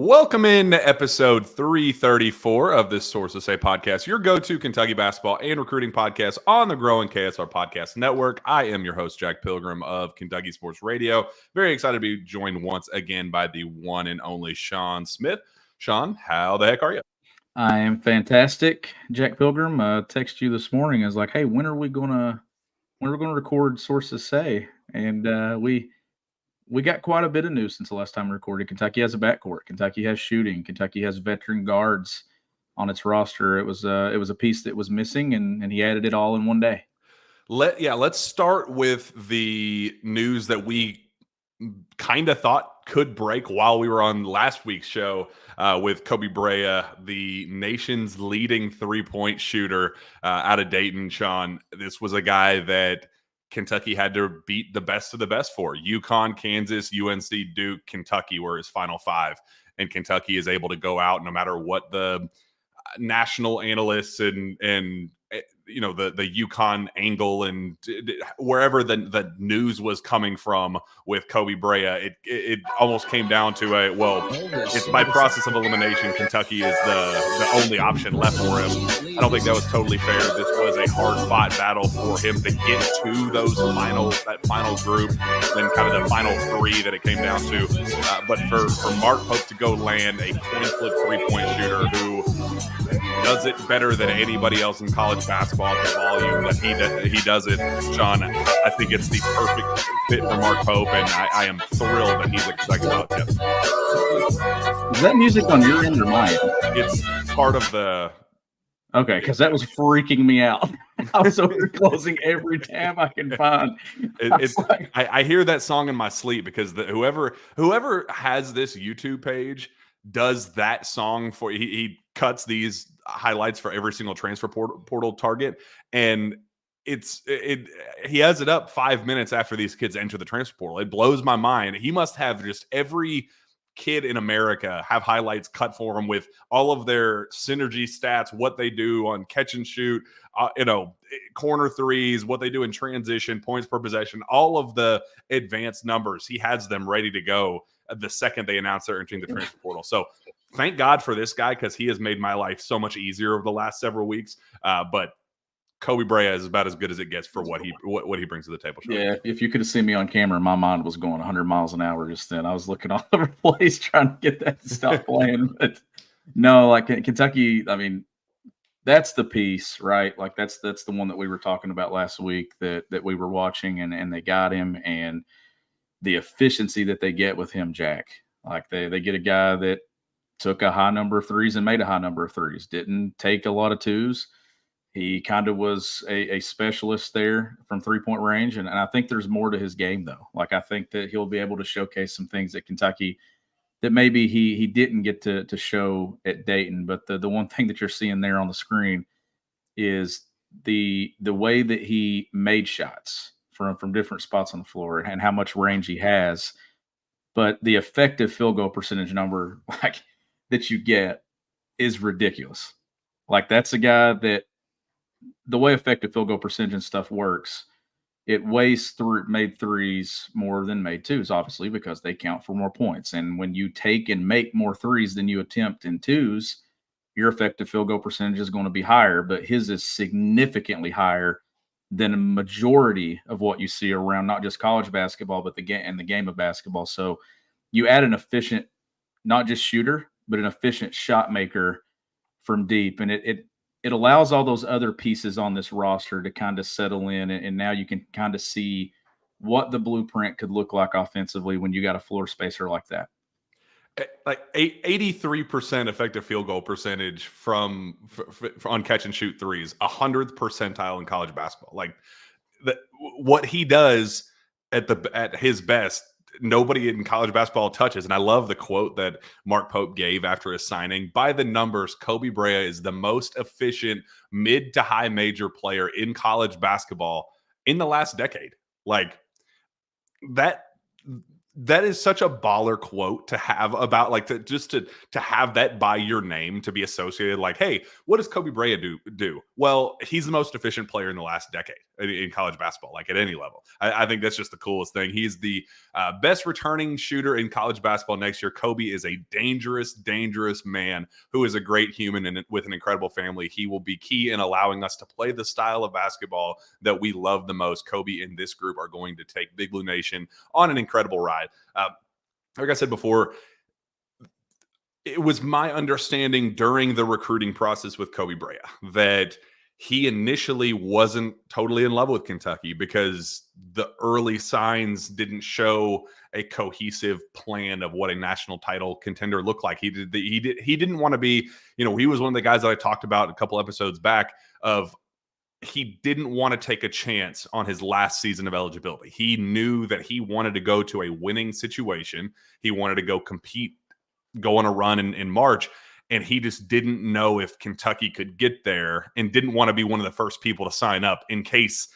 Welcome in to episode 334 of this Sources Say podcast, your go-to Kentucky basketball and recruiting podcast on the growing KSR Podcast Network. I am your host, Jack Pilgrim of Kentucky Sports Radio. Very excited to be joined once again by the one and only Sean Smith. Sean, how the heck are you? I am fantastic, Jack Pilgrim. Texted you this morning. I was like, "Hey, when are we gonna record Sources Say?" And we got quite a bit of news since the last time we recorded. Kentucky has a backcourt. Kentucky has shooting. Kentucky has veteran guards on its roster. It was a piece that was missing, and he added it all in one day. Let's start with the news that we kind of thought could break while we were on last week's show with Koby Brea, the nation's leading three-point shooter out of Dayton. Sean, this was a guy that Kentucky had to beat the best of the best for. UConn, Kansas, UNC, Duke, Kentucky were his final five. And Kentucky is able to go out no matter what the national analysts and you know, the UConn angle and wherever the news was coming from with Koby Brea, it almost came down to it's by process of elimination. Kentucky is the only option left for him. I don't think that was totally fair. This was a hard-fought battle for him to get to that final group, then kind of the final three that it came down to. But for Mark Pope to go land a coin flip three-point shooter who does it better than anybody else in college basketball at the volume that he does it, Sean, I think it's the perfect fit for Mark Pope, and I am thrilled that he's a Kentucky Wildcat. Is that music on your end or mine? It's part of the... Okay, because that was freaking me out. I was over closing every tab I can find. I hear that song in my sleep because whoever has this YouTube page does that song for he cuts these highlights for every single transfer portal target, and he has it up 5 minutes after these kids enter the transfer portal. It blows my mind. He must have just every kid in America have highlights cut for him with all of their synergy stats, what they do on catch and shoot, corner threes, what they do in transition, points per possession, all of the advanced numbers. He has them ready to go the second they announce they're entering the transfer portal. So thank God for this guy, because he has made my life so much easier over the last several weeks. But Koby Brea is about as good as it gets for what he brings to the table. Sean. Yeah, if you could have seen me on camera, my mind was going 100 miles an hour just then. I was looking all over the place trying to get that to stop playing. But no, like Kentucky, I mean, that's the piece, right? Like that's the one that we were talking about last week that we were watching, and they got him, and the efficiency that they get with him, Jack. Like they get a guy that took a high number of threes and made a high number of threes, didn't take a lot of twos. He kind of was a specialist there from three-point range, and I think there's more to his game, though. Like I think that he'll be able to showcase some things at Kentucky that maybe he didn't get to show at Dayton. But the one thing that you're seeing there on the screen is the way that he made shots from different spots on the floor and how much range he has. But the effective field goal percentage number like that you get is ridiculous. Like that's a guy that the way effective field goal percentage and stuff works, it weighs made threes more than made twos, obviously, because they count for more points. And when you take and make more threes than you attempt in twos, your effective field goal percentage is going to be higher, but his is significantly higher than a majority of what you see around not just college basketball, but the game of basketball. So you add an efficient, not just shooter, but an efficient shot maker from deep. And it allows all those other pieces on this roster to kind of settle in. And now you can kind of see what the blueprint could look like offensively when you got a floor spacer like that. Like 83% effective field goal percentage on catch and shoot threes, 100th percentile in college basketball. Like what he does at his best, nobody in college basketball touches. And I love the quote that Mark Pope gave after his signing. By the numbers, Koby Brea is the most efficient mid to high major player in college basketball in the last decade. Like that that is such a baller quote to have about like to have that by your name, to be associated like, hey, what does Koby Brea do? Well, he's the most efficient player in the last decade in college basketball, like at any level. I think that's just the coolest thing. He's the best returning shooter in college basketball next year. Koby is a dangerous man who is a great human and with an incredible family. He will be key in allowing us to play the style of basketball that we love the most. Koby and this group are going to take Big Blue Nation on an incredible ride. Like I said before, it was my understanding during the recruiting process with Koby Brea that he initially wasn't totally in love with Kentucky because the early signs didn't show a cohesive plan of what a national title contender looked like. He didn't want to be, he was one of the guys that I talked about a couple episodes back of, he didn't want to take a chance on his last season of eligibility. He knew that he wanted to go to a winning situation. He wanted to go compete, go on a run in March, and he just didn't know if Kentucky could get there and didn't want to be one of the first people to sign up in case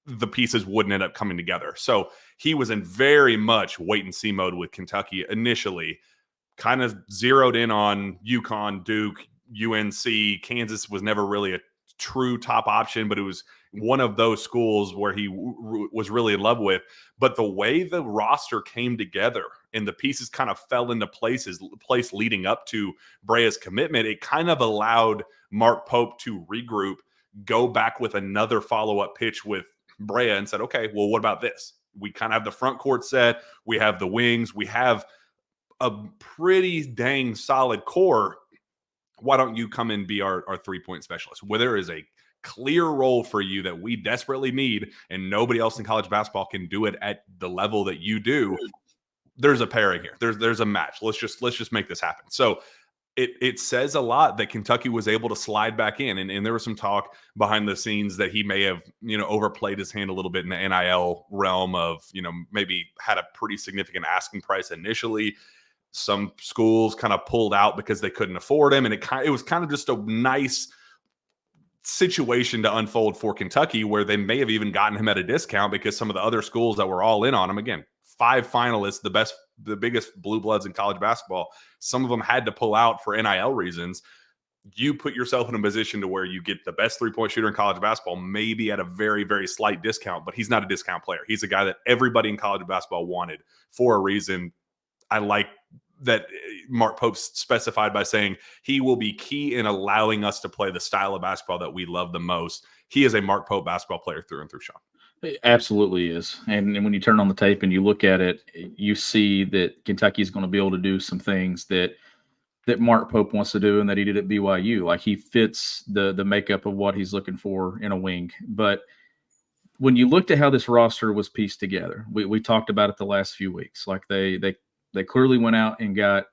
the pieces wouldn't end up coming together. So he was in very much wait and see mode with Kentucky initially, kind of zeroed in on UConn, Duke, UNC. Kansas was never really a true top option, but it was one of those schools where he was really in love with. But the way the roster came together and the pieces kind of fell into place leading up to Brea's commitment, it kind of allowed Mark Pope to regroup, go back with another follow-up pitch with Brea and said, okay, well, what about this? We kind of have the front court set. We have the wings. We have a pretty dang solid core. Why don't you come and be our three-point specialist? Where there is a clear role for you that we desperately need and nobody else in college basketball can do it at the level that you do, there's a pairing here. There's a match. Let's just make this happen. So it says a lot that Kentucky was able to slide back in. And there was some talk behind the scenes that he may have, overplayed his hand a little bit in the NIL realm of, maybe had a pretty significant asking price initially. Some schools kind of pulled out because they couldn't afford him. And it was kind of just a nice situation to unfold for Kentucky where they may have even gotten him at a discount because some of the other schools that were all in on him, again, 5 finalists, the biggest blue bloods in college basketball, some of them had to pull out for NIL reasons. You put yourself in a position to where you get the best three-point shooter in college basketball, maybe at a very, very slight discount, but he's not a discount player. He's a guy that everybody in college basketball wanted for a reason. I like that Mark Pope specified by saying he will be key in allowing us to play the style of basketball that we love the most. He is a Mark Pope basketball player through and through, Sean. It absolutely is. And when you turn on the tape and you look at it, you see that Kentucky is going to be able to do some things that Mark Pope wants to do and that he did at BYU. Like, he fits the makeup of what he's looking for in a wing. But when you looked at how this roster was pieced together, we talked about it the last few weeks. Like, they clearly went out and got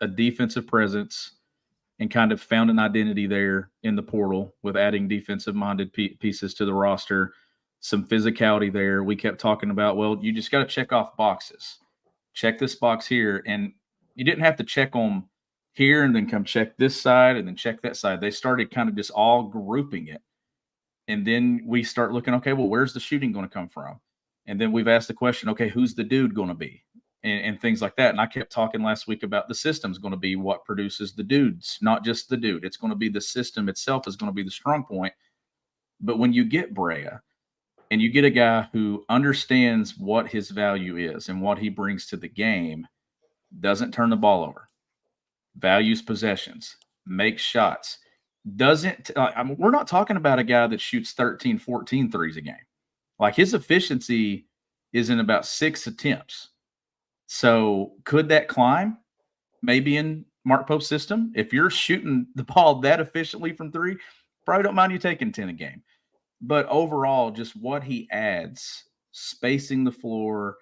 a defensive presence and kind of found an identity there in the portal with adding defensive-minded pieces to the roster, some physicality there. We kept talking about, well, you just got to check off boxes. Check this box here. And you didn't have to check them here and then come check this side and then check that side. They started kind of just all grouping it. And then we start looking, okay, well, where's the shooting going to come from? And then we've asked the question, okay, who's the dude going to be? And things like that. And I kept talking last week about the system's going to be what produces the dudes, not just the dude. It's going to be the system itself is going to be the strong point. But when you get Brea and you get a guy who understands what his value is and what he brings to the game, doesn't turn the ball over, values possessions, makes shots, we're not talking about a guy that shoots 13, 14 threes a game. Like, his efficiency is in about 6 attempts. So could that climb? Maybe in Mark Pope's system. If you're shooting the ball that efficiently from 3, probably don't mind you taking 10 a game. But overall, just what he adds, spacing the floor,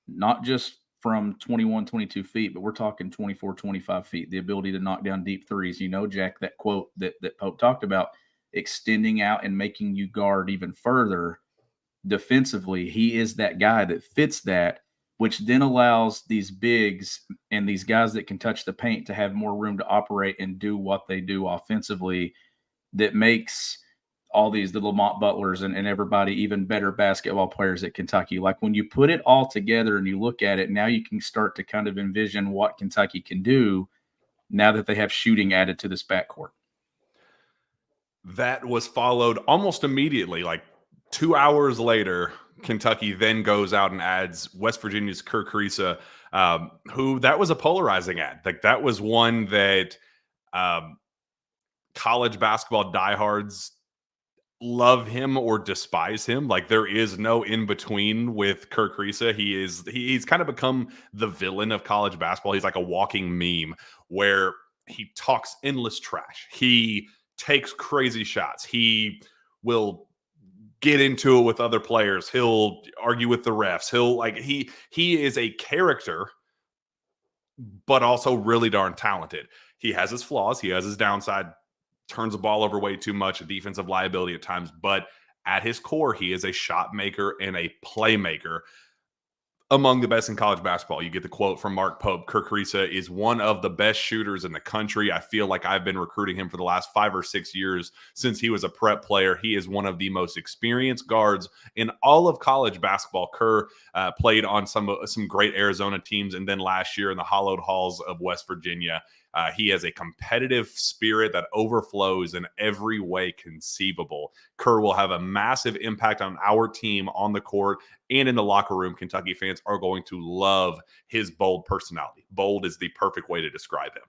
not just from 21, 22 feet, but we're talking 24, 25 feet, the ability to knock down deep threes. Jack, that quote that Pope talked about, extending out and making you guard even further defensively. He is that guy that fits that, which then allows these bigs and these guys that can touch the paint to have more room to operate and do what they do offensively. That makes all these the Lamont Butlers and everybody, even better basketball players at Kentucky. Like when you put it all together and you look at it, now you can start to kind of envision what Kentucky can do now that they have shooting added to this backcourt. That was followed almost immediately, like 2 hours later. Kentucky then goes out and adds West Virginia's Kerr Kriisa, who that was a polarizing ad. Like that was one that college basketball diehards love him or despise him. Like there is no in between with Kerr Kriisa. He's kind of become the villain of college basketball. He's like a walking meme where he talks endless trash. He takes crazy shots. He will get into it with other players. He'll argue with the refs. He is a character, but also really darn talented. He has his flaws. He has his downside. Turns the ball over way too much, a defensive liability at times. But at his core, he is a shot maker and a playmaker. Among the best in college basketball. You get the quote from Mark Pope. Kerr Kriisa is one of the best shooters in the country. I feel like I've been recruiting him for the last 5 or 6 years since he was a prep player. He is one of the most experienced guards in all of college basketball. Kerr played on some great Arizona teams, and then last year in the hallowed halls of West Virginia. He has a competitive spirit that overflows in every way conceivable. Kerr will have a massive impact on our team on the court and in the locker room. Kentucky fans are going to love his bold personality. Bold is the perfect way to describe him.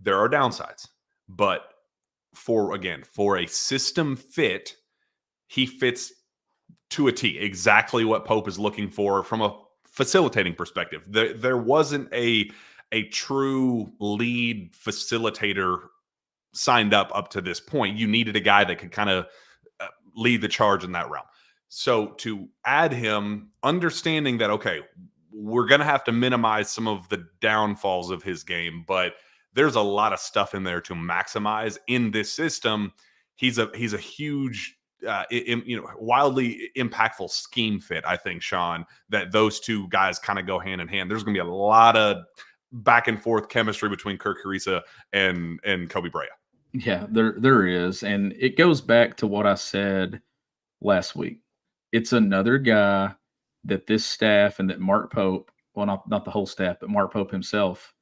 There are downsides, but for a system fit, he fits to a T, exactly what Pope is looking for from a facilitating perspective. There wasn't a true lead facilitator signed up to this point. You needed a guy that could kind of lead the charge in that realm. So to add him, understanding that, okay, we're going to have to minimize some of the downfalls of his game, but there's a lot of stuff in there to maximize in this system. He's a huge, wildly impactful scheme fit. I think, Sean, that those two guys kind of go hand in hand. There's going to be a lot of back and forth chemistry between Kerr Kriisa and Koby Brea. Yeah, there is. And it goes back to what I said last week. It's another guy that this staff and that Mark Pope, well, not the whole staff, but Mark Pope himself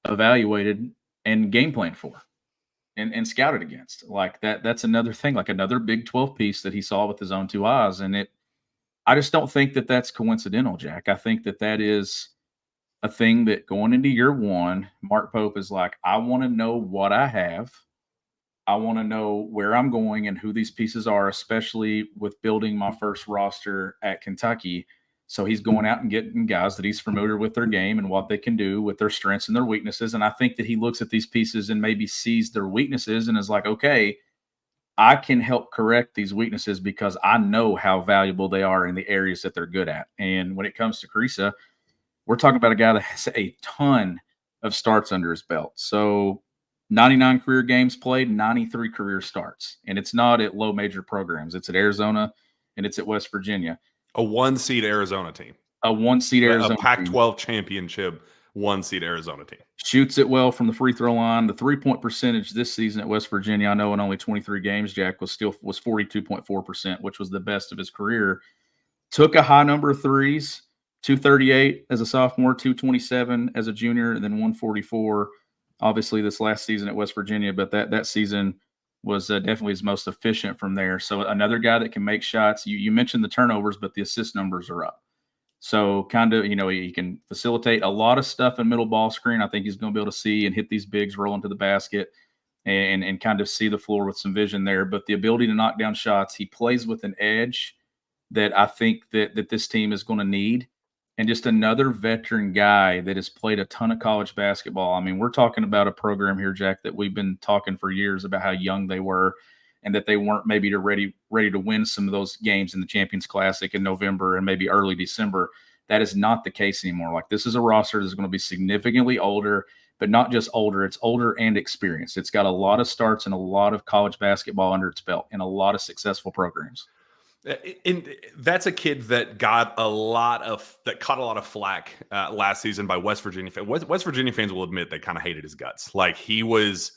evaluated and game planned for and scouted against. Like that's another thing, like another Big 12 piece that he saw with his own 2 eyes. And I just don't think that that's coincidental, Jack. I think that is a thing that going into year one, Mark Pope is like, I want to know what I have. I want to know where I'm going and who these pieces are, especially with building my first roster at Kentucky. So he's going out and getting guys that he's familiar with their game and what they can do with their strengths and their weaknesses. And I think that he looks at these pieces and maybe sees their weaknesses and is like, okay, I can help correct these weaknesses because I know how valuable they are in the areas that they're good at. And when it comes to Kriisa, we're talking about a guy that has a ton of starts under his belt. So 99 career games played, 93 career starts. And it's not at low major programs. It's at Arizona and it's at West Virginia. A 1-seed Arizona team. A 1-seed Arizona team. A Pac-12 championship 1-seed Arizona team. Shoots it well from the free throw line. The 3-point percentage this season at West Virginia, I know in only 23 games, Jack, was 42.4%, which was the best of his career. Took a high number of threes. 238 as a sophomore, 227 as a junior, and then 144, obviously, this last season at West Virginia. But that season was definitely his most efficient from there. So another guy that can make shots. You mentioned the turnovers, but the assist numbers are up. So kind of, he can facilitate a lot of stuff in middle ball screen. I think he's going to be able to see and hit these bigs rolling to the basket and kind of see the floor with some vision there. But the ability to knock down shots, he plays with an edge that I think that this team is going to need. And just another veteran guy that has played a ton of college basketball. I mean, we're talking about a program here, Jack, that we've been talking for years about how young they were and that they weren't maybe ready to win some of those games in the Champions Classic in November and maybe early December. That is not the case anymore. Like, this is a roster that's going to be significantly older, but not just older. It's older and experienced. It's got a lot of starts and a lot of college basketball under its belt and a lot of successful programs. And that's a kid that caught a lot of flack last season by West Virginia fans. West Virginia fans will admit they kind of hated his guts. Like, he was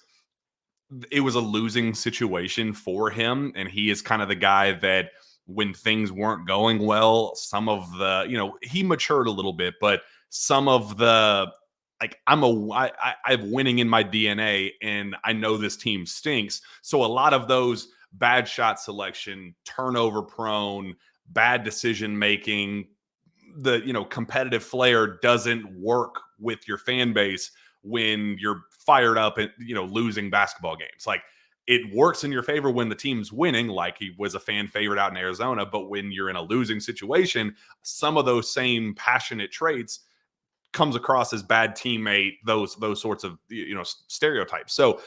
it was a losing situation for him. And he is kind of the guy that when things weren't going well, some of the, he matured a little bit, but some of the, like, I have winning in my DNA and I know this team stinks. So a lot of those bad shot selection, turnover prone, bad decision making, the, competitive flair doesn't work with your fan base when you're fired up and, losing basketball games. Like, it works in your favor when the team's winning, like he was a fan favorite out in Arizona. But when you're in a losing situation, some of those same passionate traits comes across as bad teammate, those sorts of, stereotypes. So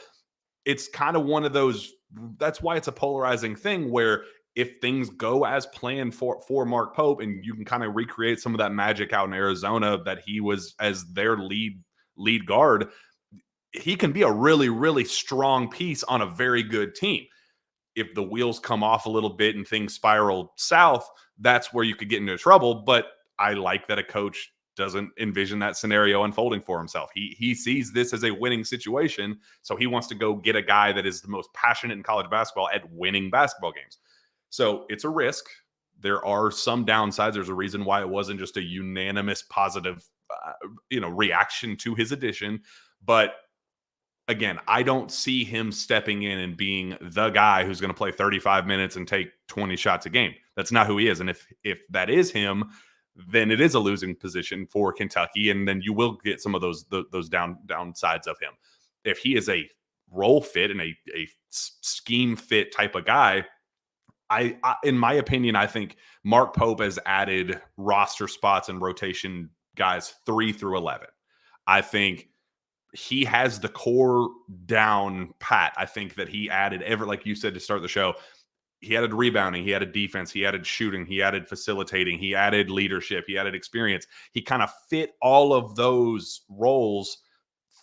it's kind of one of those, that's why it's a polarizing thing where if things go as planned for Mark Pope and you can kind of recreate some of that magic out in Arizona that he was as their lead guard, he can be a really, really strong piece on a very good team. If the wheels come off a little bit and things spiral south, that's where you could get into trouble. But I like that a coach doesn't envision that scenario unfolding for himself. He sees this as a winning situation, so he wants to go get a guy that is the most passionate in college basketball at winning basketball games. So it's a risk. There are some downsides. There's a reason why it wasn't just a unanimous positive, reaction to his addition. But again, I don't see him stepping in and being the guy who's going to play 35 minutes and take 20 shots a game. That's not who he is. And if that is him, then it is a losing position for Kentucky. And then you will get some of those downsides of him. If he is a role fit and a scheme fit type of guy, I in my opinion, I think Mark Pope has added roster spots and rotation guys 3 through 11. I think he has the core down pat. I think that he added like you said to start the show, he added rebounding, he added defense, he added shooting, he added facilitating, he added leadership, he added experience. He kind of fit all of those roles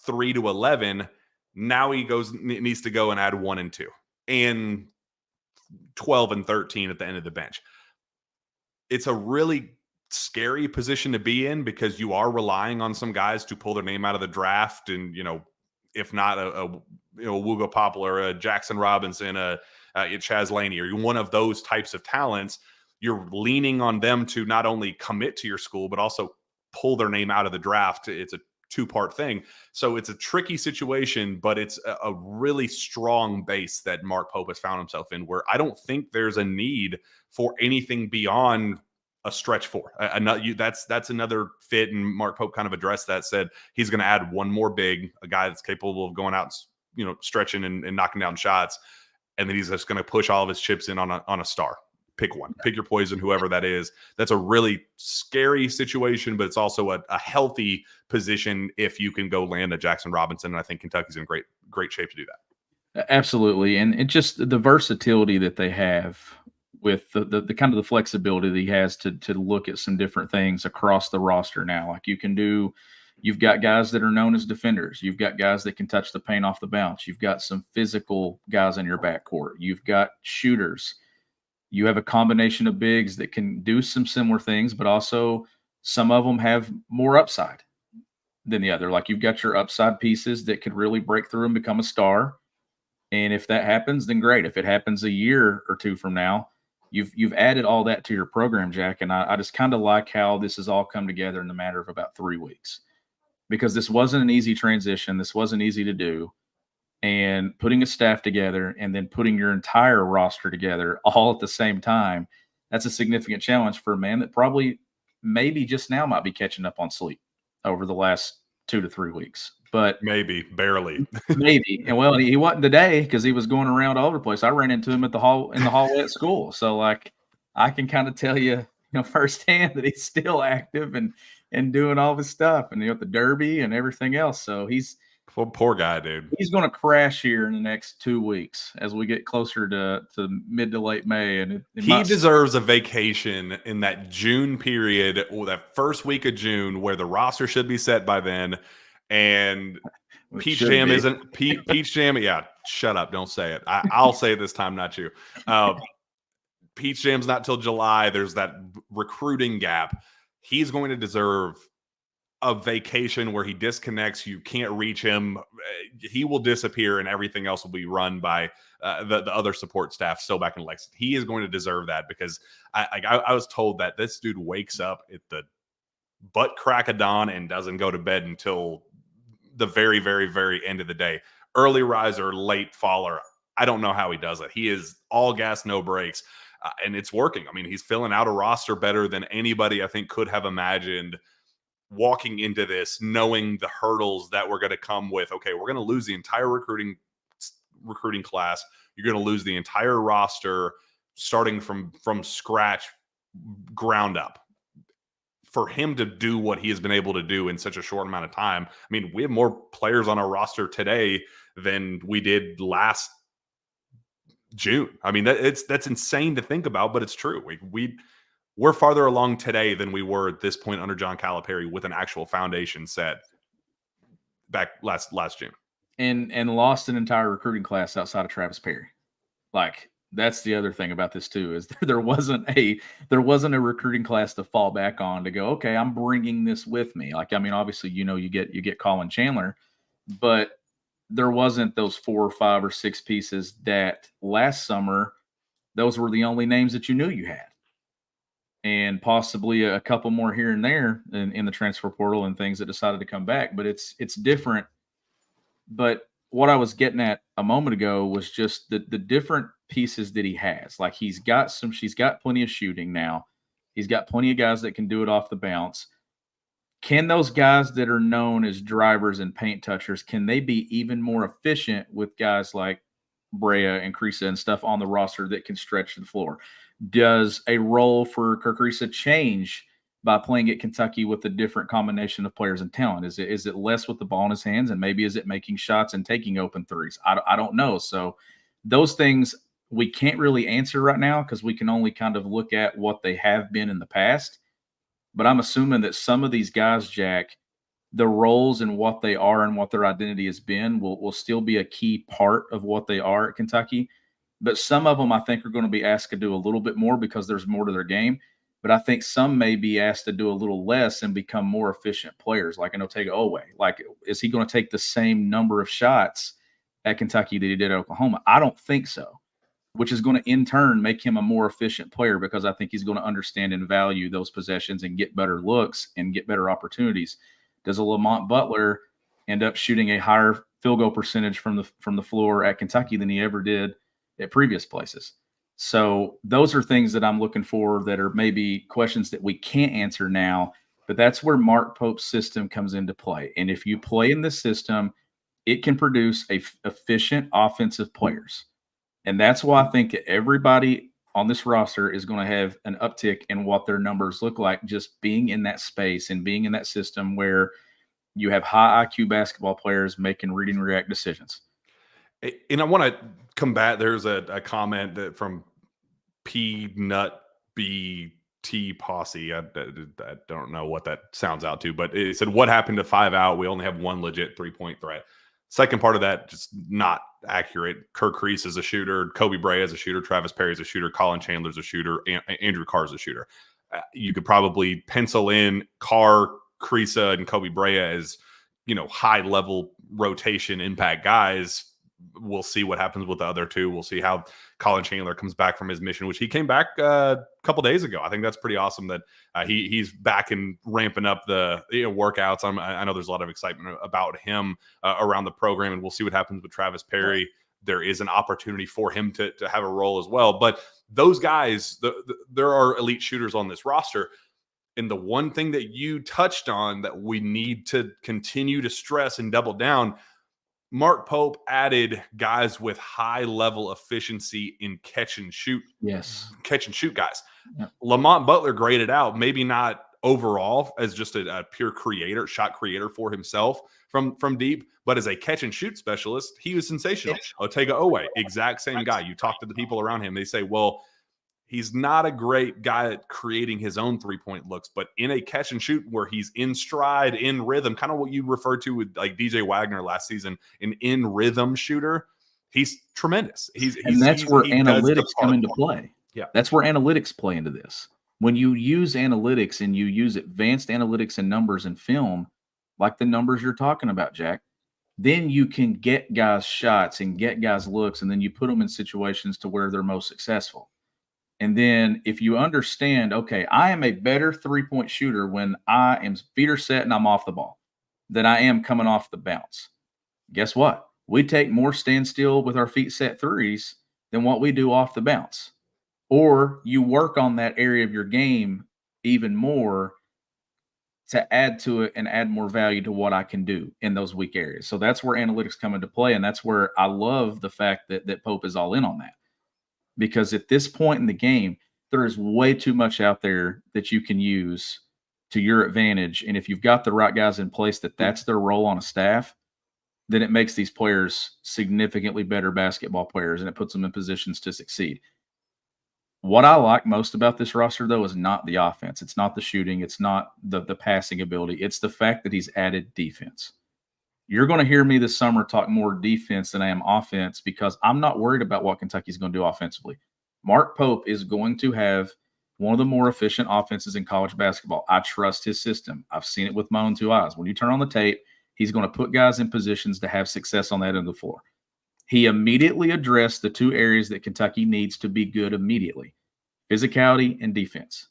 3 to 11. Now he needs to go and add 1 and 2 and 12 and 13 at the end of the bench. It's a really scary position to be in because you are relying on some guys to pull their name out of the draft. And, if not a Wooga Poplar, a Jackson Robinson, a Chaz Laney, or one of those types of talents, you're leaning on them to not only commit to your school, but also pull their name out of the draft. It's a 2-part thing. So it's a tricky situation, but it's a really strong base that Mark Pope has found himself in, where I don't think there's a need for anything beyond a stretch 4. That's another fit. And Mark Pope kind of addressed that, said he's going to add one more big, a guy that's capable of going out, stretching and knocking down shots. And then he's just going to push all of his chips in on a star. Pick one, pick your poison, whoever that is. That's a really scary situation, but it's also a healthy position if you can go land a Jackson Robinson. And I think Kentucky's in great shape to do that. Absolutely. And it just the versatility that they have with the kind of the flexibility that he has to look at some different things across the roster now. Like you've got guys that are known as defenders. You've got guys that can touch the paint off the bounce. You've got some physical guys in your backcourt. You've got shooters. You have a combination of bigs that can do some similar things, but also some of them have more upside than the other. Like you've got your upside pieces that could really break through and become a star. And if that happens, then great. If it happens a year or 2 from now, you've added all that to your program, Jack. And I just kind of like how this has all come together in the matter of about 3 weeks, because this wasn't an easy transition. This wasn't easy to do. And putting a staff together and then putting your entire roster together all at the same time, that's a significant challenge for a man that probably maybe just now might be catching up on sleep over the last 2 to 3 weeks. But maybe, barely. Maybe. And well, he wasn't today because he was going around all over the place. I ran into him in the hallway at school. So like I can kind of tell you, firsthand that he's still active and doing all this stuff, and the Derby and everything else. So he's poor guy, dude. He's going to crash here in the next 2 weeks as we get closer to mid to late May. And he deserves a vacation in that June period, or that first week of June, where the roster should be set by then. And Peach Jam isn't Peach Jam. Yeah, shut up. Don't say it. I'll say it this time, not you. Peach Jam's not till July. There's that recruiting gap. He's going to deserve a vacation where he disconnects, you can't reach him, he will disappear, and everything else will be run by the other support staff still back in Lexington. He is going to deserve that, because I was told that this dude wakes up at the butt crack of dawn and doesn't go to bed until the very, very, very end of the day. Early riser, late faller. I don't know how he does it. He is all gas, no brakes, and it's working. I mean, he's filling out a roster better than anybody I think could have imagined walking into this, knowing the hurdles that were going to come with, okay, we're going to lose the entire recruiting class. You're going to lose the entire roster starting from scratch, ground up. For him to do what he has been able to do in such a short amount of time. I mean, we have more players on our roster today than we did last June. I mean, that's insane to think about, but it's true. We're farther along today than we were at this point under John Calipari, with an actual foundation set back last June. And lost an entire recruiting class outside of Travis Perry. Like, that's the other thing about this too, is there wasn't a recruiting class to fall back on to go, okay, I'm bringing this with me. Like, I mean, obviously, you get Colin Chandler, but there wasn't those 4 or 5 or 6 pieces that last summer, those were the only names that you knew you had. And possibly a couple more here and there in the transfer portal and things that decided to come back, but it's different. But what I was getting at a moment ago was just the different pieces that he has. Like, she's got plenty of shooting now. He's got plenty of guys that can do it off the bounce. Can those guys that are known as drivers and paint touchers, can they be even more efficient with guys like Brea and Kriisa and stuff on the roster that can stretch the floor? Does a role for Kerr Kriisa change by playing at Kentucky with a different combination of players and talent? Is it less with the ball in his hands, and maybe is it making shots and taking open threes? I don't know. So those things we can't really answer right now, because we can only kind of look at what they have been in the past. But I'm assuming that some of these guys, Jack, the roles and what they are and what their identity has been will still be a key part of what they are at Kentucky. But some of them, I think, are going to be asked to do a little bit more because there's more to their game. But I think some may be asked to do a little less and become more efficient players, like an Otega Oweh. Like, is he going to take the same number of shots at Kentucky that he did at Oklahoma? I don't think so, which is going to in turn make him a more efficient player, because I think he's going to understand and value those possessions and get better looks and get better opportunities. Does a Lamont Butler end up shooting a higher field goal percentage from the floor at Kentucky than he ever did at previous places? So those are things that I'm looking for that are maybe questions that we can't answer now, but that's where Mark Pope's system comes into play. And if you play in this system, it can produce efficient offensive players. And that's why I think that everybody on this roster is going to have an uptick in what their numbers look like, just being in that space and being in that system where you have high IQ basketball players making read and react decisions. And I want to combat, there's a comment that from Peanut BT Posse. I don't know what that sounds out to, but it said, what happened to 5 out? We only have one legit 3-point threat. Second part of that, just not accurate. Kerr Kriisa is a shooter. Koby Brea is a shooter. Travis Perry is a shooter. Colin Chandler is a shooter. Andrew Carr is a shooter. You could probably pencil in Carr, Kriisa, and Koby Brea as, high-level rotation impact guys. We'll see what happens with the other two. We'll see how Colin Chandler comes back from his mission, which he came back a couple days ago. I think that's pretty awesome that he's back and ramping up the workouts. I know there's a lot of excitement about him around the program, and we'll see what happens with Travis Perry. There is an opportunity for him to have a role as well. But those guys, there are elite shooters on this roster. And the one thing that you touched on that we need to continue to stress and double down, Mark Pope added guys with high level efficiency in catch and shoot. Yes. Catch and shoot guys. Yeah. Lamont Butler graded out, maybe not overall as just a pure shot creator for himself from deep, but as a catch and shoot specialist, he was sensational. Yes. Otega Oweh, exact same guy. You talk to the people around him, they say, well, he's not a great guy at creating his own 3-point looks, but in a catch and shoot where he's in stride, in rhythm, kind of what you referred to with like DJ Wagner last season, an in rhythm shooter, he's tremendous. That's where analytics come into play. Yeah. That's where analytics play into this. When you use analytics and you use advanced analytics and numbers and film, like the numbers you're talking about, Jack, then you can get guys shots and get guys looks, and then you put them in situations to where they're most successful. And then if you understand, okay, I am a better three-point shooter when I am feet are set and I'm off the ball than I am coming off the bounce. Guess what? We take more standstill with our feet set threes than what we do off the bounce. Or you work on that area of your game even more to add to it and add more value to what I can do in those weak areas. So that's where analytics come into play. And that's where I love the fact that Pope is all in on that. Because at this point in the game, there is way too much out there that you can use to your advantage. And if you've got the right guys in place that's their role on a staff, then it makes these players significantly better basketball players, and it puts them in positions to succeed. What I like most about this roster, though, is not the offense. It's not the shooting. It's not the passing ability. It's the fact that he's added defense. You're going to hear me this summer talk more defense than I am offense because I'm not worried about what Kentucky's going to do offensively. Mark Pope is going to have one of the more efficient offenses in college basketball. I trust his system. I've seen it with my own two eyes. When you turn on the tape, he's going to put guys in positions to have success on that end of the floor. He immediately addressed the two areas that Kentucky needs to be good immediately: physicality and defense.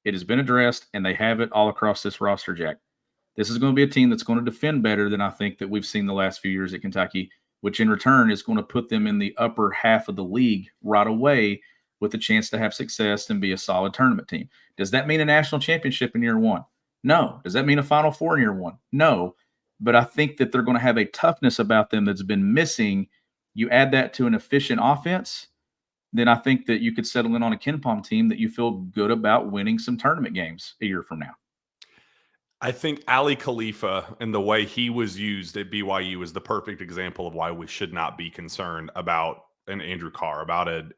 It has been addressed, and they have it all across this roster, Jack. This is going to be a team that's going to defend better than I think that we've seen the last few years at Kentucky, which in return is going to put them in the upper half of the league right away with a chance to have success and be a solid tournament team. Does that mean a national championship in year one? No. Does that mean a Final Four in year one? No. But I think that they're going to have a toughness about them that's been missing. You add that to an efficient offense, then I think that you could settle in on a KenPom team that you feel good about winning some tournament games a year from now. I think Ali Khalifa and the way he was used at BYU is the perfect example of why we should not be concerned about an Andrew Carr, about a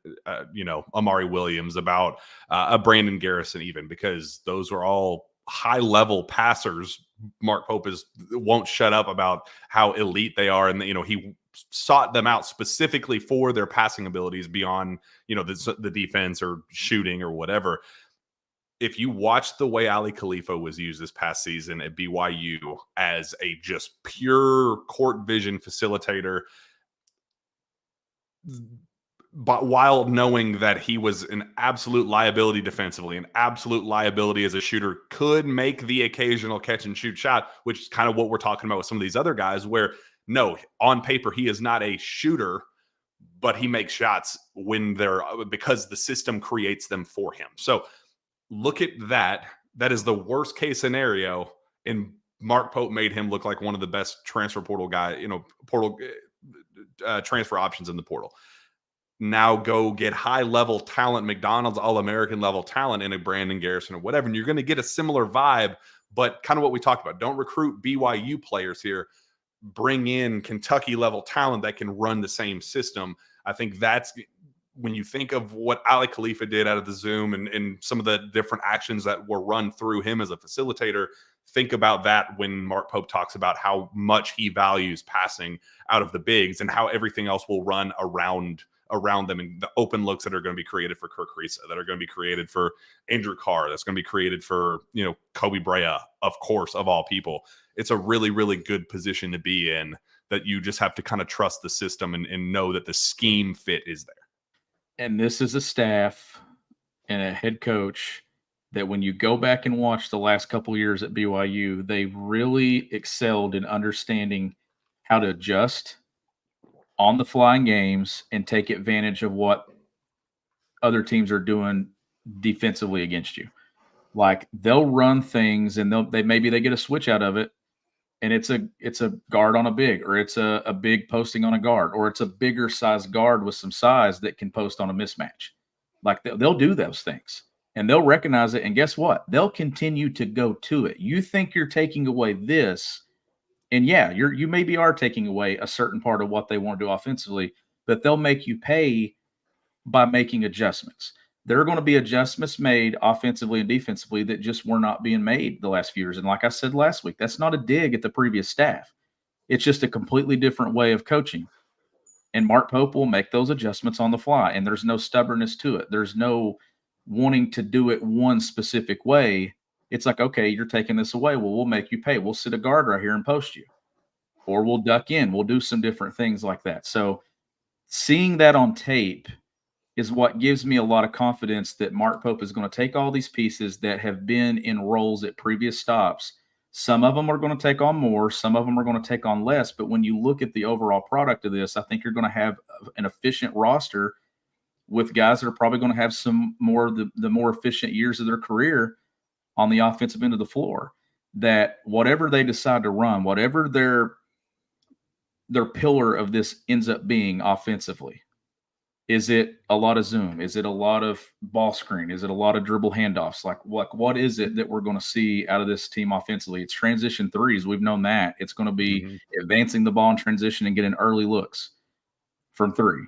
Amari Williams, about a Brandon Garrison, even, because those are all high-level passers. Mark Pope won't shut up about how elite they are, and he sought them out specifically for their passing abilities beyond the defense or shooting or whatever. If you watch the way Ali Khalifa was used this past season at BYU as a just pure court vision facilitator, but while knowing that he was an absolute liability defensively, an absolute liability as a shooter, could make the occasional catch and shoot shot, which is kind of what we're talking about with some of these other guys, where no, on paper, he is not a shooter, but he makes shots because the system creates them for him. So look at that. That is the worst case scenario. And Mark Pope made him look like one of the best transfer portal transfer options in the portal. Now go get high-level talent, McDonald's All-American level talent in a Brandon Garrison or whatever, and you're going to get a similar vibe, but kind of what we talked about. Don't recruit BYU players here. Bring in Kentucky-level talent that can run the same system. I think that's when you think of what Ali Khalifa did out of the Zoom and some of the different actions that were run through him as a facilitator, think about that when Mark Pope talks about how much he values passing out of the bigs and how everything else will run around them, and the open looks that are going to be created for Kerr Kriisa, that are going to be created for Andrew Carr, that's going to be created for, Koby Brea, of course, of all people. It's a really, really good position to be in, that you just have to kind of trust the system and know that the scheme fit is there. And this is a staff and a head coach that when you go back and watch the last couple of years at BYU, they really excelled in understanding how to adjust on the fly in games and take advantage of what other teams are doing defensively against you. Like, they'll run things and maybe they get a switch out of it, and it's a guard on a big, or it's a big posting on a guard, or it's a bigger size guard with some size that can post on a mismatch. Like, they'll do those things and they'll recognize it. And guess what? They'll continue to go to it. You think you're taking away this, and yeah, you maybe are taking away a certain part of what they want to do offensively, but they'll make you pay by making adjustments. There are going to be adjustments made offensively and defensively that just were not being made the last few years. And like I said last week, that's not a dig at the previous staff. It's just a completely different way of coaching. And Mark Pope will make those adjustments on the fly, and there's no stubbornness to it. There's no wanting to do it one specific way, it's like, okay, you're taking this away. Well, we'll make you pay. We'll sit a guard right here and post you, or we'll duck in. We'll do some different things like that. So seeing that on tape is what gives me a lot of confidence that Mark Pope is going to take all these pieces that have been in roles at previous stops. Some of them are going to take on more. Some of them are going to take on less. But when you look at the overall product of this, I think you're going to have an efficient roster with guys that are probably going to have some more the more efficient years of their career on the offensive end of the floor, that whatever they decide to run, whatever their pillar of this ends up being offensively, is it a lot of zoom? Is it a lot of ball screen? Is it a lot of dribble handoffs? Like what is it that we're going to see out of this team offensively? It's transition threes. We've known that. It's going to be advancing the ball in transition and getting early looks from three.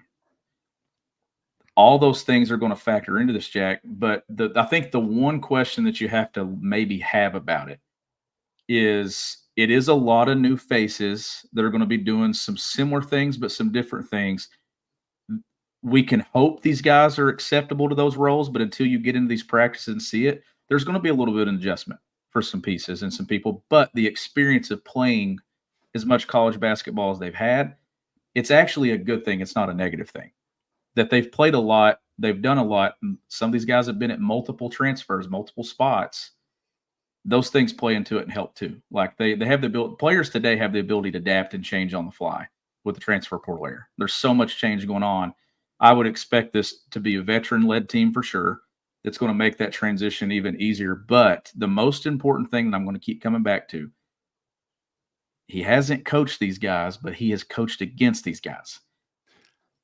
All those things are going to factor into this, Jack. But I think the one question that you have to maybe have about it is a lot of new faces that are going to be doing some similar things, but some different things. We can hope these guys are acceptable to those roles, but until you get into these practices and see it, there's going to be a little bit of adjustment for some pieces and some people. But the experience of playing as much college basketball as they've had, it's actually a good thing. It's not a negative thing. That they've played a lot, they've done a lot. Some of these guys have been at multiple transfers, multiple spots. Those things play into it and help too. Like they have the ability. Players today have the ability to adapt and change on the fly with the transfer portal era. There's so much change going on. I would expect this to be a veteran-led team for sure. That's going to make that transition even easier. But the most important thing that I'm going to keep coming back to, he hasn't coached these guys, but he has coached against these guys.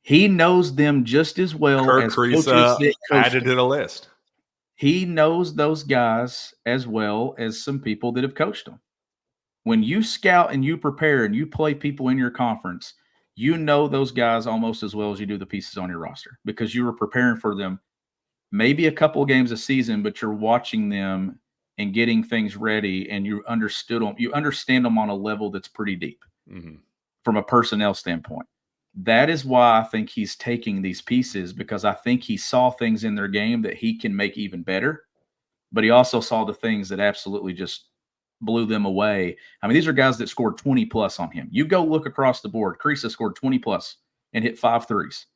He knows them just as well Kerr as Kriisa coaches that added to the list. He knows those guys as well as some people that have coached them. When you scout and you prepare and you play people in your conference, you know those guys almost as well as you do the pieces on your roster because you were preparing for them maybe a couple of games a season, but you're watching them and getting things ready, and you understand them on a level that's pretty deep from a personnel standpoint. That is why I think he's taking these pieces, because I think he saw things in their game that he can make even better, but he also saw the things that absolutely just blew them away. I mean, these are guys that scored 20 plus on him. You go look across the board. Kriisa scored 20 plus and hit 5 threes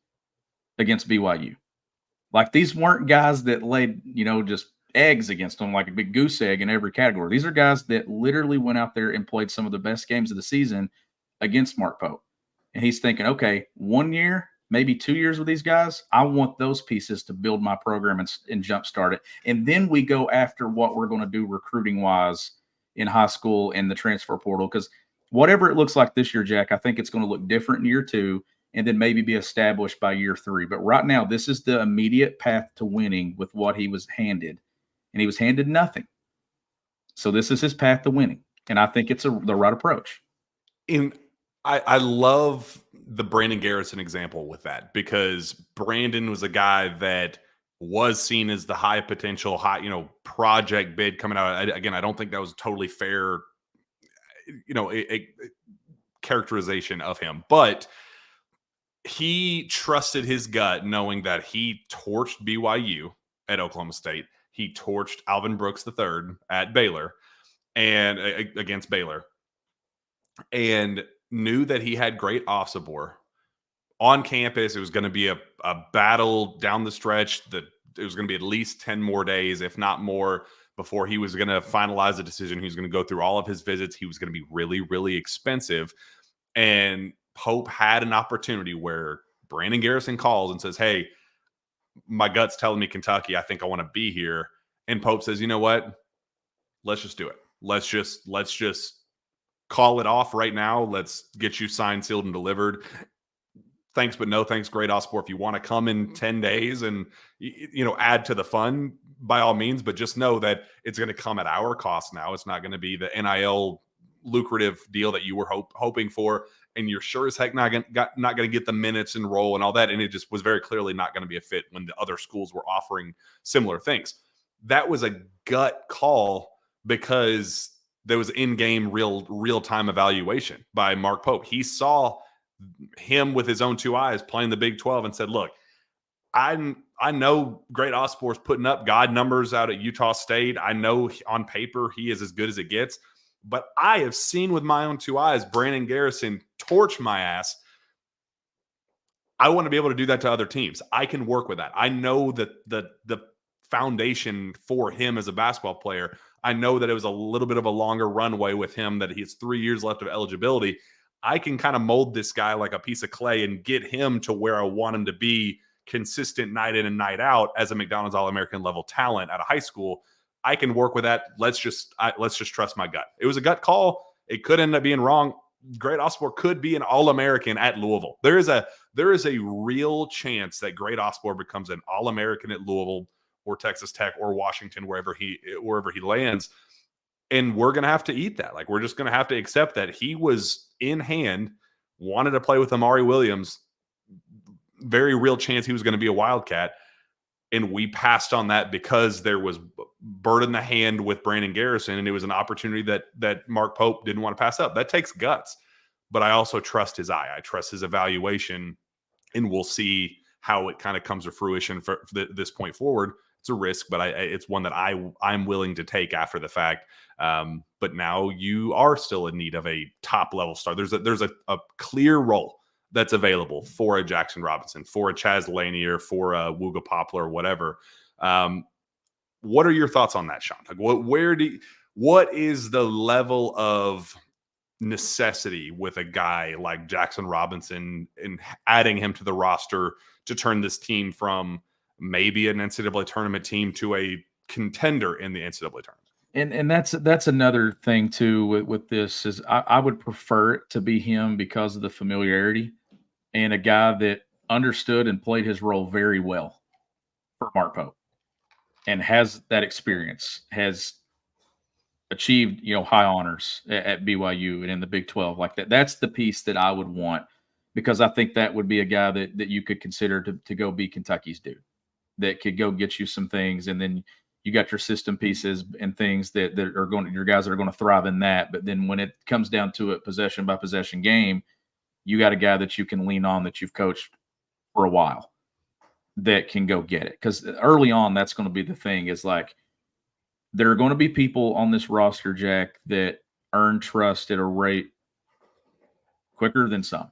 against BYU. Like, these weren't guys that laid, just eggs against them like a big goose egg in every category. These are guys that literally went out there and played some of the best games of the season against Mark Pope. And he's thinking, okay, 1 year, maybe 2 years with these guys, I want those pieces to build my program and jumpstart it. And then we go after what we're going to do recruiting-wise in high school and the transfer portal, because whatever it looks like this year, Jack, I think it's going to look different in year 2 and then maybe be established by year 3. But right now, this is the immediate path to winning with what he was handed, and he was handed nothing. So this is his path to winning, and I think it's the right approach. I love the Brandon Garrison example with that, because Brandon was a guy that was seen as the high potential, project bid coming out. Again, I don't think that was totally fair, a characterization of him, but he trusted his gut, knowing that he torched BYU at Oklahoma State. He torched Alvin Brooks III at Baylor and against Baylor, and knew that he had great off support on campus. It was going to be a battle down the stretch, that it was going to be at least 10 more days, if not more, before he was going to finalize the decision. He was going to go through all of his visits. He was going to be really, really expensive. And Pope had an opportunity where Brandon Garrison calls and says, hey, my gut's telling me Kentucky. I think I want to be here. And Pope says, you know what? Let's just do it. Let's just call it off right now. Let's get you signed, sealed, and delivered. Thanks, but no thanks. Great Osborne. If you want to come in 10 days and, add to the fun, by all means, but just know that it's going to come at our cost now. It's not going to be the NIL lucrative deal that you were hoping for. And you're sure as heck not going to get the minutes and role and all that. And it just was very clearly not going to be a fit when the other schools were offering similar things. That was a gut call, because there was in-game real-time evaluation by Mark Pope. He saw him with his own 2 eyes playing the Big 12 and said, look, I'm I know Great Osborne's putting up God numbers out at Utah State. I know on paper he is as good as it gets. But I have seen with my own 2 eyes Brandon Garrison torch my ass. I want to be able to do that to other teams. I can work with that. I know that the foundation for him as a basketball player, I know that it was a little bit of a longer runway with him, that he has 3 years left of eligibility. I can kind of mold this guy like a piece of clay and get him to where I want him to be consistent night in and night out as a McDonald's All-American level talent out of high school. I can work with that. Let's just trust my gut. It was a gut call. It could end up being wrong. Great Osborne could be an All-American at Louisville. There is a real chance that Great Osborne becomes an All-American at Louisville or Texas Tech or Washington, wherever he lands. And we're going to have to eat that. Like, we're just going to have to accept that he was in hand, wanted to play with Amari Williams. Very real chance he was going to be a Wildcat. And we passed on that because there was bird in the hand with Brandon Garrison, and it was an opportunity that Mark Pope didn't want to pass up. That takes guts. But I also trust his eye. I trust his evaluation, and we'll see how it kind of comes to fruition for this point forward. It's a risk, but it's one that I'm willing to take after the fact. But now you are still in need of a top level star. There's a clear role that's available for a Jackson Robinson, for a Chaz Lanier, for a Wooga Poplar, or whatever. What are your thoughts on that, Sean? Like, what is the level of necessity with a guy like Jackson Robinson and adding him to the roster to turn this team from maybe an NCAA tournament team to a contender in the NCAA tournament? And that's another thing too with this is I would prefer it to be him because of the familiarity and a guy that understood and played his role very well for Mark Pope and has that experience, has achieved, high honors at BYU and in the Big 12 like that. That's the piece that I would want, because I think that would be a guy that you could consider to go be Kentucky's dude, that could go get you some things. And then you got your system pieces and things that are going, your guys that are going to thrive in that. But then when it comes down to a possession by possession game, you got a guy that you can lean on, that you've coached for a while, that can go get it. Because early on, that's going to be the thing, is like, there are going to be people on this roster, Jack, that earn trust at a rate quicker than some.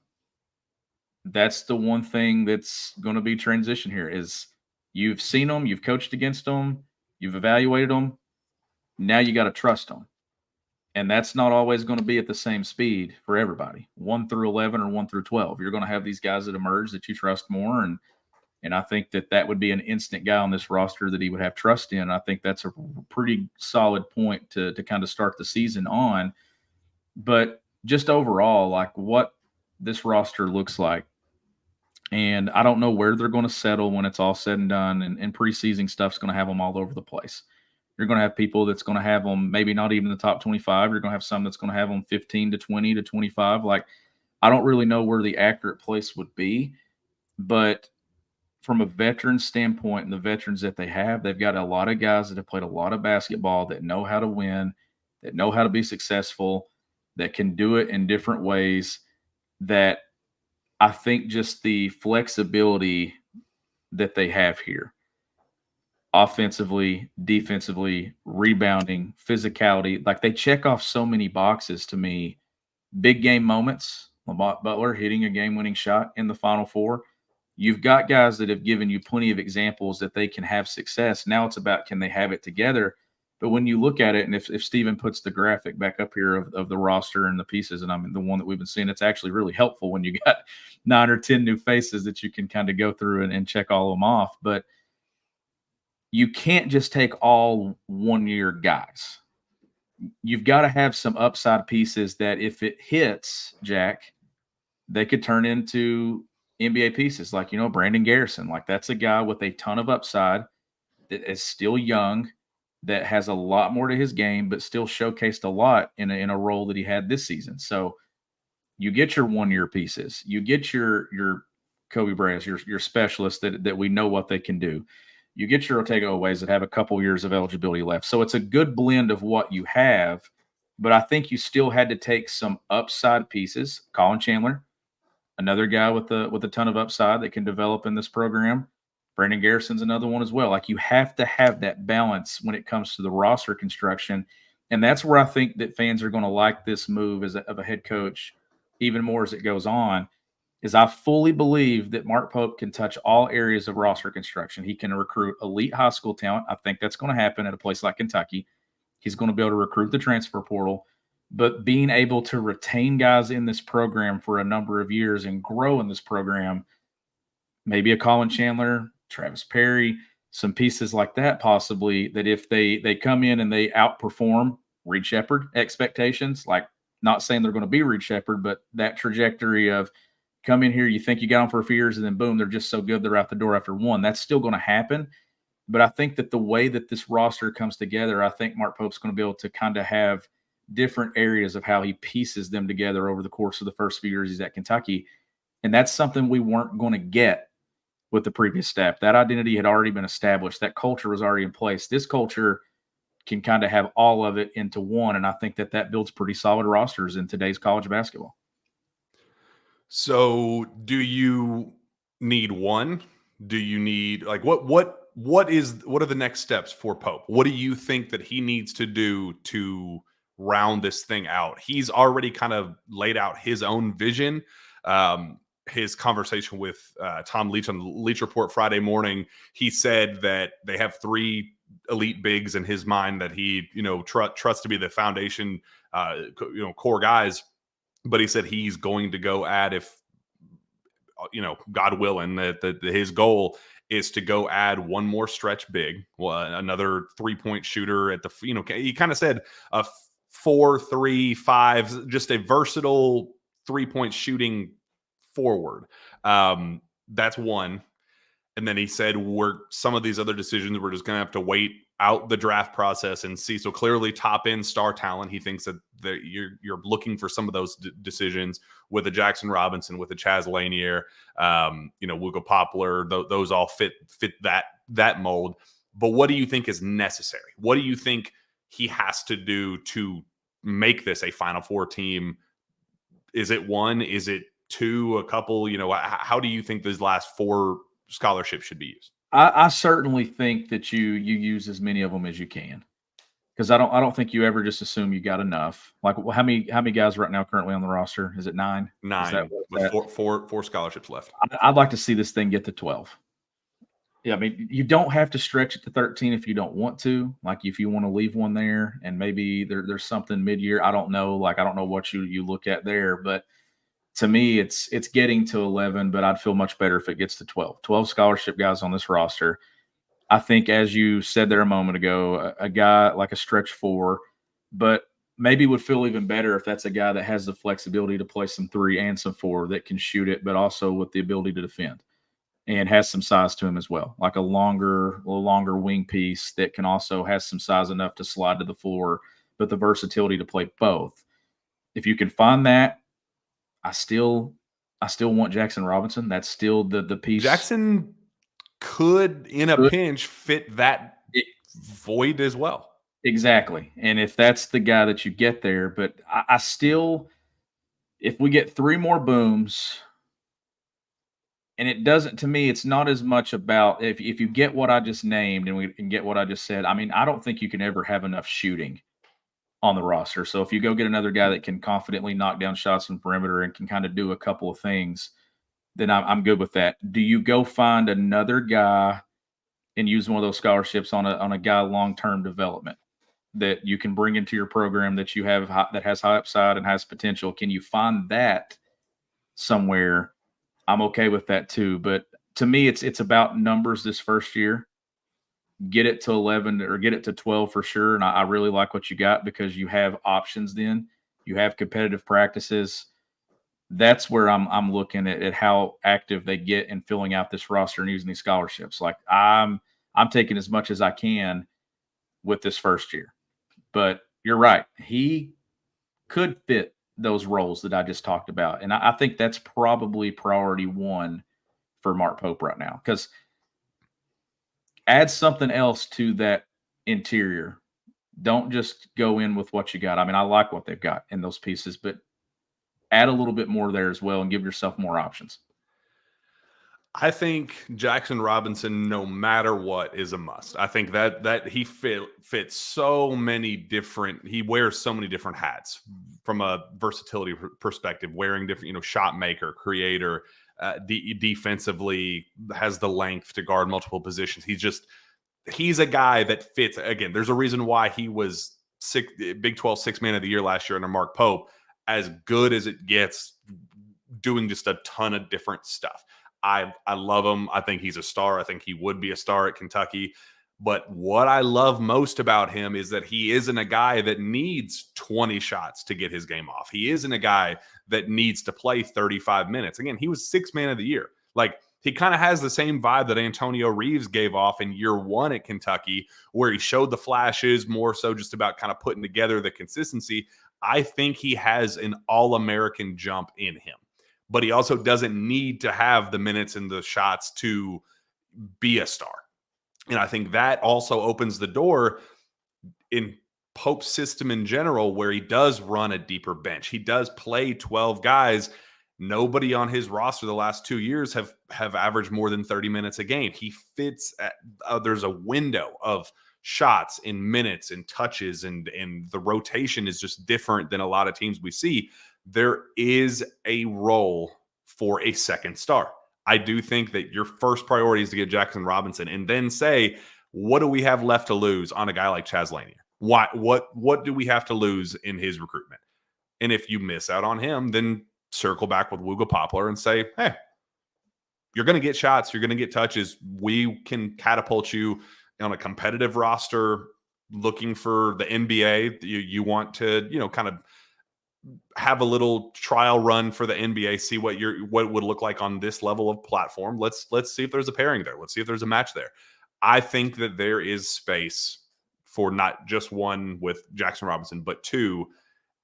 That's the one thing that's going to be transition here, is you've seen them, you've coached against them, you've evaluated them. Now you got to trust them. And that's not always going to be at the same speed for everybody. 1 through 11 or 1 through 12. You're going to have these guys that emerge that you trust more. And I think that would be an instant guy on this roster that he would have trust in. I think that's a pretty solid point to kind of start the season on. But just overall, like what this roster looks like, and I don't know where they're going to settle when it's all said and done. And preseason stuff's going to have them all over the place. You're going to have people that's going to have them maybe not even the top 25. You're going to have some that's going to have them 15 to 20 to 25. Like, I don't really know where the accurate place would be. But from a veteran standpoint and the veterans that they have, they've got a lot of guys that have played a lot of basketball, that know how to win, that know how to be successful, that can do it in different ways, that I think just the flexibility that they have here, offensively, defensively, rebounding, physicality, like they check off so many boxes to me. Big game moments, Lamont Butler hitting a game-winning shot in the Final Four. You've got guys that have given you plenty of examples that they can have success. Now it's about, can they have it together? But when you look at it, and if Steven puts the graphic back up here of the roster and the pieces, and I mean the one that we've been seeing, it's actually really helpful when you got 9 or 10 new faces that you can kind of go through and check all of them off. But you can't just take all one-year guys. You've got to have some upside pieces that if it hits, Jack, they could turn into NBA pieces. Like, Brandon Garrison. Like, that's a guy with a ton of upside that is still young, that has a lot more to his game, but still showcased a lot in a role that he had this season. So you get your one-year pieces. You get your Koby Breas, your specialists that we know what they can do. You get your Otego Oways that have a couple years of eligibility left. So it's a good blend of what you have, but I think you still had to take some upside pieces. Colin Chandler, another guy with a ton of upside that can develop in this program. Brandon Garrison's another one as well. Like, you have to have that balance when it comes to the roster construction. And that's where I think that fans are going to like this move of a head coach even more as it goes on, is I fully believe that Mark Pope can touch all areas of roster construction. He can recruit elite high school talent. I think that's going to happen at a place like Kentucky. He's going to be able to recruit the transfer portal, but being able to retain guys in this program for a number of years and grow in this program, maybe a Colin Chandler, Travis Perry, some pieces like that possibly, that if they come in and they outperform Reed Sheppard expectations, like, not saying they're going to be Reed Sheppard, but that trajectory of come in here, you think you got them for a few years, and then boom, they're just so good they're out the door after one. That's still going to happen. But I think that the way that this roster comes together, I think Mark Pope's going to be able to kind of have different areas of how he pieces them together over the course of the first few years he's at Kentucky. And that's something we weren't going to get with the previous staff. That identity had already been established. That culture was already in place. This culture can kind of have all of it into one. And I think that builds pretty solid rosters in today's college basketball. So do you need one? Do you need, like, what are the next steps for Pope? What do you think that he needs to do to round this thing out? He's already kind of laid out his own vision. His conversation with Tom Leach on the Leach Report Friday morning, he said that they have 3 elite bigs in his mind that he, trusts to be the foundation, core guys. But he said he's going to go add, if, God willing, that his goal is to go add one more stretch big, another 3-point shooter at the, he kind of said a 4-3-5, just a versatile 3-point shooting forward. That's one. And then he said, some of these other decisions, we're just going to have to wait out the draft process and see. So clearly top end star talent. He thinks that you're looking for some of those decisions with a Jackson Robinson, with a Chaz Lanier, Wooga Poplar. Those all fit that mold. But what do you think is necessary? What do you think he has to do to make this a Final Four team? Is it one? Is it two? A couple? How do you think these last 4 scholarships should be used? I certainly think that you use as many of them as you can, because I don't think you ever just assume you got enough. Like, how many guys right now currently on the roster? Is it 9? 9 with four scholarships left. I'd like to see this thing get to 12. Yeah, I mean, you don't have to stretch it to 13 if you don't want to. Like, if you want to leave one there and maybe there's something mid-year, I don't know. Like, I don't know what you look at there, but to me, it's getting to 11, but I'd feel much better if it gets to 12. 12 scholarship guys on this roster. I think, as you said there a moment ago, a guy like a stretch 4, but maybe would feel even better if that's a guy that has the flexibility to play some 3 and some 4, that can shoot it, but also with the ability to defend and has some size to him as well, like a longer wing piece that can also has some size enough to slide to the floor, but the versatility to play both. If you can find that, I still want Jackson Robinson. That's still the piece. Jackson could, in a pinch, fit that void as well. Exactly. And if that's the guy that you get there, but I still, if we get 3 more booms, and it doesn't, to me, it's not as much about if you get what I just named and we can get what I just said. I mean, I don't think you can ever have enough shooting on the roster. So if you go get another guy that can confidently knock down shots from perimeter and can kind of do a couple of things, then I'm good with that. Do you go find another guy and use one of those scholarships on a guy long-term development that you can bring into your program that you have that has high upside and has potential? Can you find that somewhere? I'm okay with that too. But to me, it's about numbers this first year. Get it to 11 or get it to 12 for sure. And I really like what you got, because you have options then. You have competitive practices. That's where I'm looking at how active they get in filling out this roster and using these scholarships. Like, I'm taking as much as I can with this first year. But you're right. He could fit those roles that I just talked about. And I think that's probably priority 1 for Mark Pope right now, because add something else to that interior. Don't just go in with what you got. I mean, I like what they've got in those pieces, but add a little bit more there as well and give yourself more options. I think Jackson Robinson, no matter what, is a must. I think that he fits so many different. He wears so many different hats from a versatility perspective. Wearing different, shot maker, creator, defensively has the length to guard multiple positions. He's a guy that fits. Again, there's a reason why he was Big 12 Sixth Man of the Year last year under Mark Pope. As good as it gets, doing just a ton of different stuff. I love him. I think he's a star. I think he would be a star at Kentucky. But what I love most about him is that he isn't a guy that needs 20 shots to get his game off. He isn't a guy that needs to play 35 minutes. Again, he was Sixth Man of the Year. Like, he kind of has the same vibe that Antonio Reeves gave off in year one at Kentucky, where he showed the flashes, more so just about kind of putting together the consistency. I think he has an All-American jump in him. But he also doesn't need to have the minutes and the shots to be a star. And I think that also opens the door in Pope's system in general, where he does run a deeper bench. He does play 12 guys. Nobody on his roster the last 2 years have averaged more than 30 minutes a game. He fits there's a window of shots in minutes and touches, and the rotation is just different than a lot of teams we see. There is a role for a second star. I do think that your first priority is to get Jackson Robinson, and then say, what do we have left to lose on a guy like Chaz Lanier? What do we have to lose in his recruitment? And if you miss out on him, then circle back with Wooga Poplar and say, hey, you're going to get shots. You're going to get touches. We can catapult you on a competitive roster looking for the NBA. You want to, kind of have a little trial run for the NBA, see what it would look like on this level of platform. Let's see if there's a pairing there. Let's see if there's a match there. I think that there is space for not just one with Jackson Robinson, but two,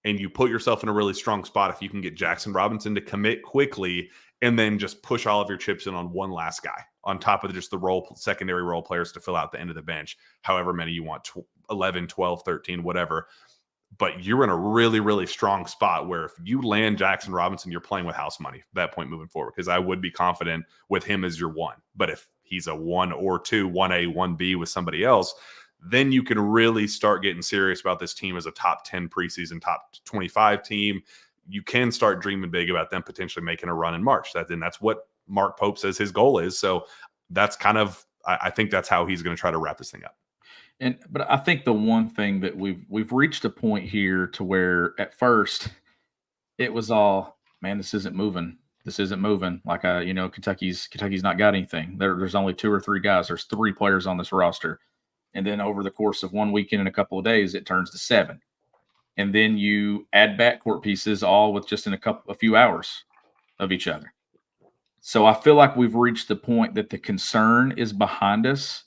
and you put yourself in a really strong spot if you can get Jackson Robinson to commit quickly and then just push all of your chips in on one last guy on top of just the secondary role players to fill out the end of the bench, however many you want, 11, 12, 13, whatever. But you're in a really, really strong spot where if you land Jackson Robinson, you're playing with house money at that point moving forward, because I would be confident with him as your one. But if he's a 1 or 2, 1A, 1B with somebody else, then you can really start getting serious about this team as a top 10 preseason, top 25 team. You can start dreaming big about them potentially making a run in March. That's what Mark Pope says his goal is. So that's kind of, I think that's how he's going to try to wrap this thing up. But I think the one thing that we've reached a point here to where at first it was all, man, this isn't moving. This isn't moving. Like, Kentucky's not got anything. There's only 2 or 3 guys. There's 3 players on this roster. And then over the course of one weekend and a couple of days, it turns to 7. And then you add backcourt pieces all with just in a few hours of each other. So I feel like we've reached the point that the concern is behind us,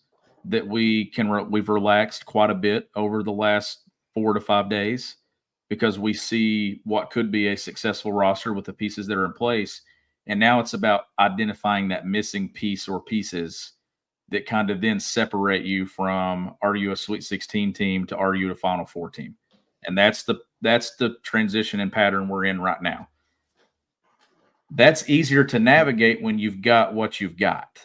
that we've relaxed quite a bit over the last 4 to 5 days, because we see what could be a successful roster with the pieces that are in place. And now it's about identifying that missing piece or pieces that kind of then separate you from, are you a Sweet 16 team to are you a Final Four team? And that's the transition and pattern we're in right now. That's easier to navigate when you've got what you've got,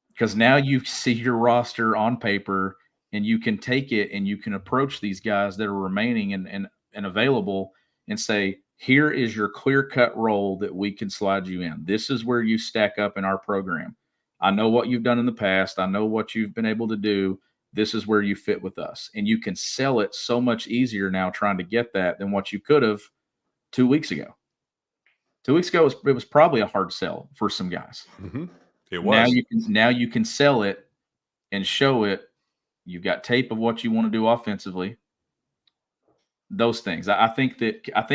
because now you see your roster on paper and you can take it and you can approach these guys that are remaining and available and say, here is your clear-cut role that we can slide you in. This is where you stack up in our program. I know what you've done in the past. I know what you've been able to do. This is where you fit with us. And you can sell it so much easier now trying to get that than what you could have 2 weeks ago. 2 weeks ago, it was probably a hard sell for some guys. Mm-hmm. It was. Now you can sell it and show it. You've got tape of what you want to do offensively. Those things. I think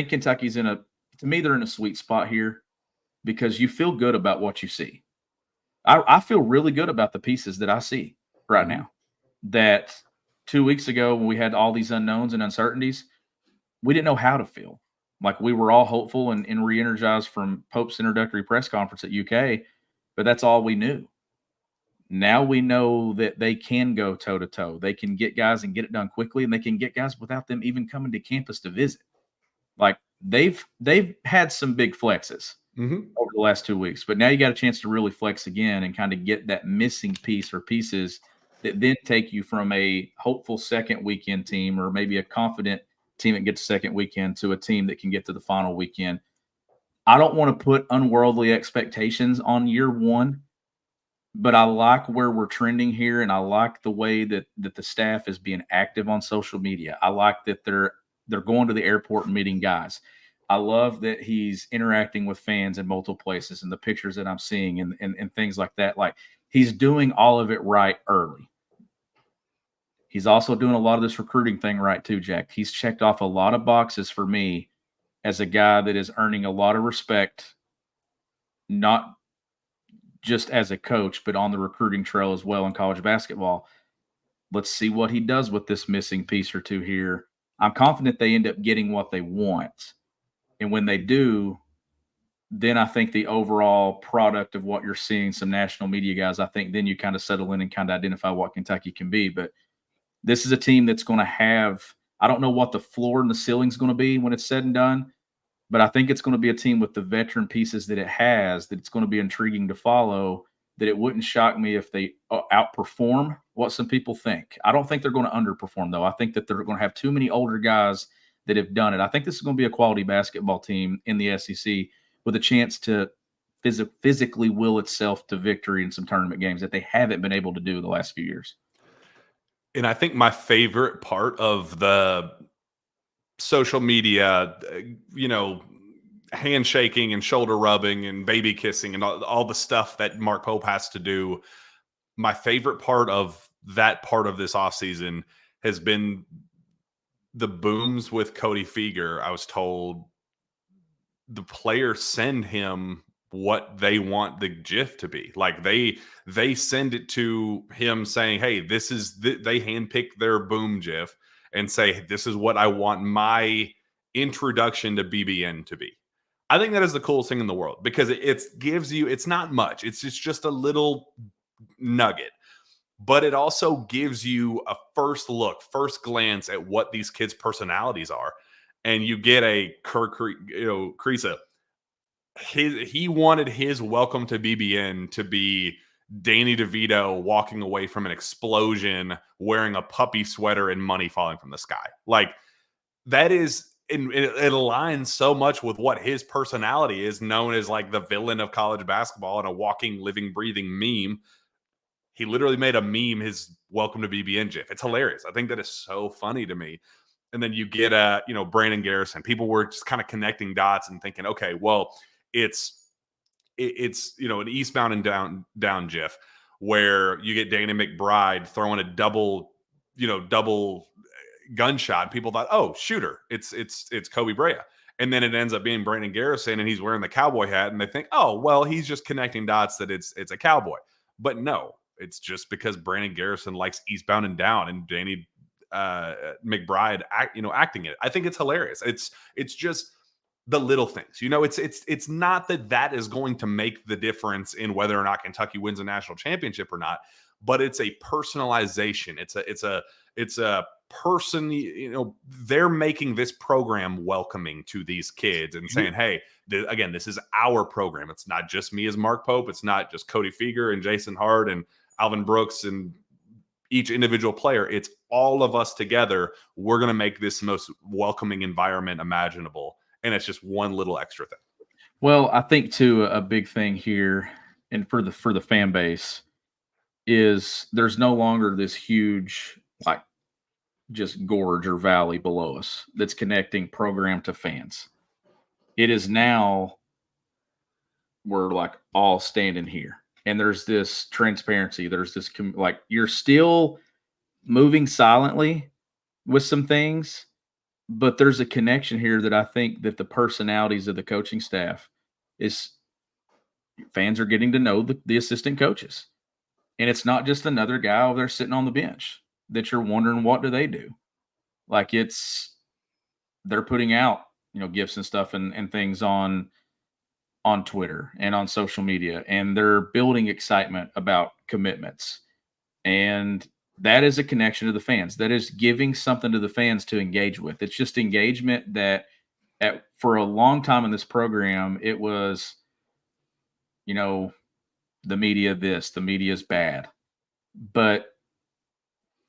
Kentucky's to me, they're in a sweet spot here, because you feel good about what you see. I feel really good about the pieces that I see right now. That 2 weeks ago, when we had all these unknowns and uncertainties, we didn't know how to feel. Like, we were all hopeful and re-energized from Pope's introductory press conference at UK, but that's all we knew. Now we know that they can go toe-to-toe. They can get guys and get it done quickly, and they can get guys without them even coming to campus to visit. Like, they've had some big flexes. over the last 2 weeks. But now you got a chance to really flex again and kind of get that missing piece or pieces that then take you from a hopeful second weekend team, or maybe a confident team that gets second weekend, to a team that can get to the final weekend. I don't want to put unworldly expectations on year one, but I like where we're trending here, and I like the way that the staff is being active on social media. I like that they're going to the airport and meeting guys. I love that he's interacting with fans in multiple places, and the pictures that I'm seeing and things like that. Like, he's doing all of it right early. He's also doing a lot of this recruiting thing right too, Jack. He's checked off a lot of boxes for me as a guy that is earning a lot of respect, not just as a coach, but on the recruiting trail as well in college basketball. Let's see what he does with this missing piece or two here. I'm confident they end up getting what they want. And when they do, then I think the overall product of what you're seeing, some national media guys, I think then you kind of settle in and kind of identify what Kentucky can be. But this is a team that's going to have, I don't know what the floor and the ceiling is going to be when it's said and done, but I think it's going to be a team with the veteran pieces that it has, that it's going to be intriguing to follow, that it wouldn't shock me if they outperform what some people think. I don't think they're going to underperform, though. I think that they're going to have too many older guys that have done it. I think this is going to be a quality basketball team in the SEC with a chance to physically will itself to victory in some tournament games that they haven't been able to do the last few years. And I think my favorite part of the social media, handshaking and shoulder rubbing and baby kissing and all the stuff that Mark Pope has to do, my favorite part of that part of this offseason has been the booms with Cody Feger. I was told the players send him what they want the GIF to be. Like, they send it to him saying, hey, this is they handpick their boom GIF and say, this is what I want my introduction to BBN to be. I think that is the coolest thing in the world, because it gives you, it's not much. It's just a little nugget, but it also gives you a first glance at what these kids' personalities are. And you get a Kerr Kriisa. He wanted his welcome to BBN to be Danny DeVito walking away from an explosion wearing a puppy sweater and money falling from the sky. Like, that is, it aligns so much with what his personality is, known as like the villain of college basketball and a walking, living, breathing meme. He literally made a meme his welcome to BBN GIF. It's hilarious. I think that is so funny to me. And then you get Brandon Garrison. People were just kind of connecting dots and thinking, okay, well, it's an eastbound and down GIF where you get Danny McBride throwing a double gunshot. People thought, oh, shooter, it's Koby Brea. And then it ends up being Brandon Garrison, and he's wearing the cowboy hat, and they think, oh, well, he's just connecting dots that it's a cowboy. But no, it's just because Brandon Garrison likes eastbound and down, and Danny McBride acting it. I think it's hilarious. It's just the little things. It's not that is going to make the difference in whether or not Kentucky wins a national championship or not, but it's a personalization. It's a person, they're making this program welcoming to these kids and saying, hey, again, this is our program. It's not just me as Mark Pope. It's not just Cody Feger and Jason Hart and Alvin Brooks and each individual player. It's all of us together. We're going to make this most welcoming environment imaginable. And it's just one little extra thing. Well, I think too, a big thing here, and for the fan base, is there's no longer this huge, like, just gorge or valley below us that's connecting program to fans. It is now, we're like all standing here, and there's this transparency. There's this, like, you're still moving silently with some things, but there's a connection here that I think that the personalities of the coaching staff is, fans are getting to know the assistant coaches. And it's not just another guy over there sitting on the bench that you're wondering, what do they do? Like, they're putting out, gifts and stuff and things on Twitter and on social media, and they're building excitement about commitments. And that is a connection to the fans. That is giving something to the fans to engage with. It's just engagement that for a long time in this program, it was, the media this, the media is bad. But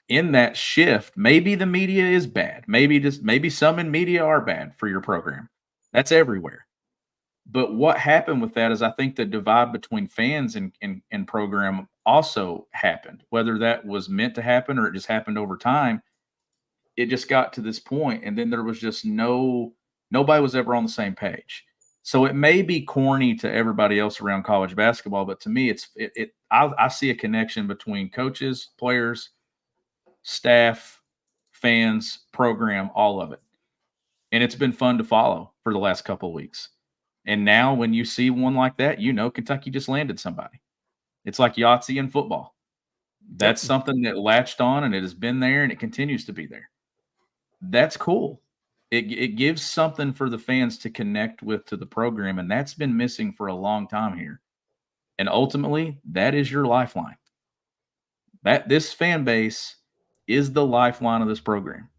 in that shift, maybe the media is bad. Maybe some in media are bad for your program. That's everywhere. But what happened with that is I think the divide between fans and program also happened. Whether that was meant to happen or it just happened over time, it just got to this point, and then there was just nobody was ever on the same page. So it may be corny to everybody else around college basketball, but to me, I see a connection between coaches, players, staff, fans, program, all of it. And it's been fun to follow for the last couple of weeks. And now when you see one like that, Kentucky just landed somebody. It's like Yahtzee in football. That's something that latched on, and it has been there, and it continues to be there. That's cool. It gives something for the fans to connect with to the program, and that's been missing for a long time here. And ultimately, that is your lifeline. This fan base is the lifeline of this program.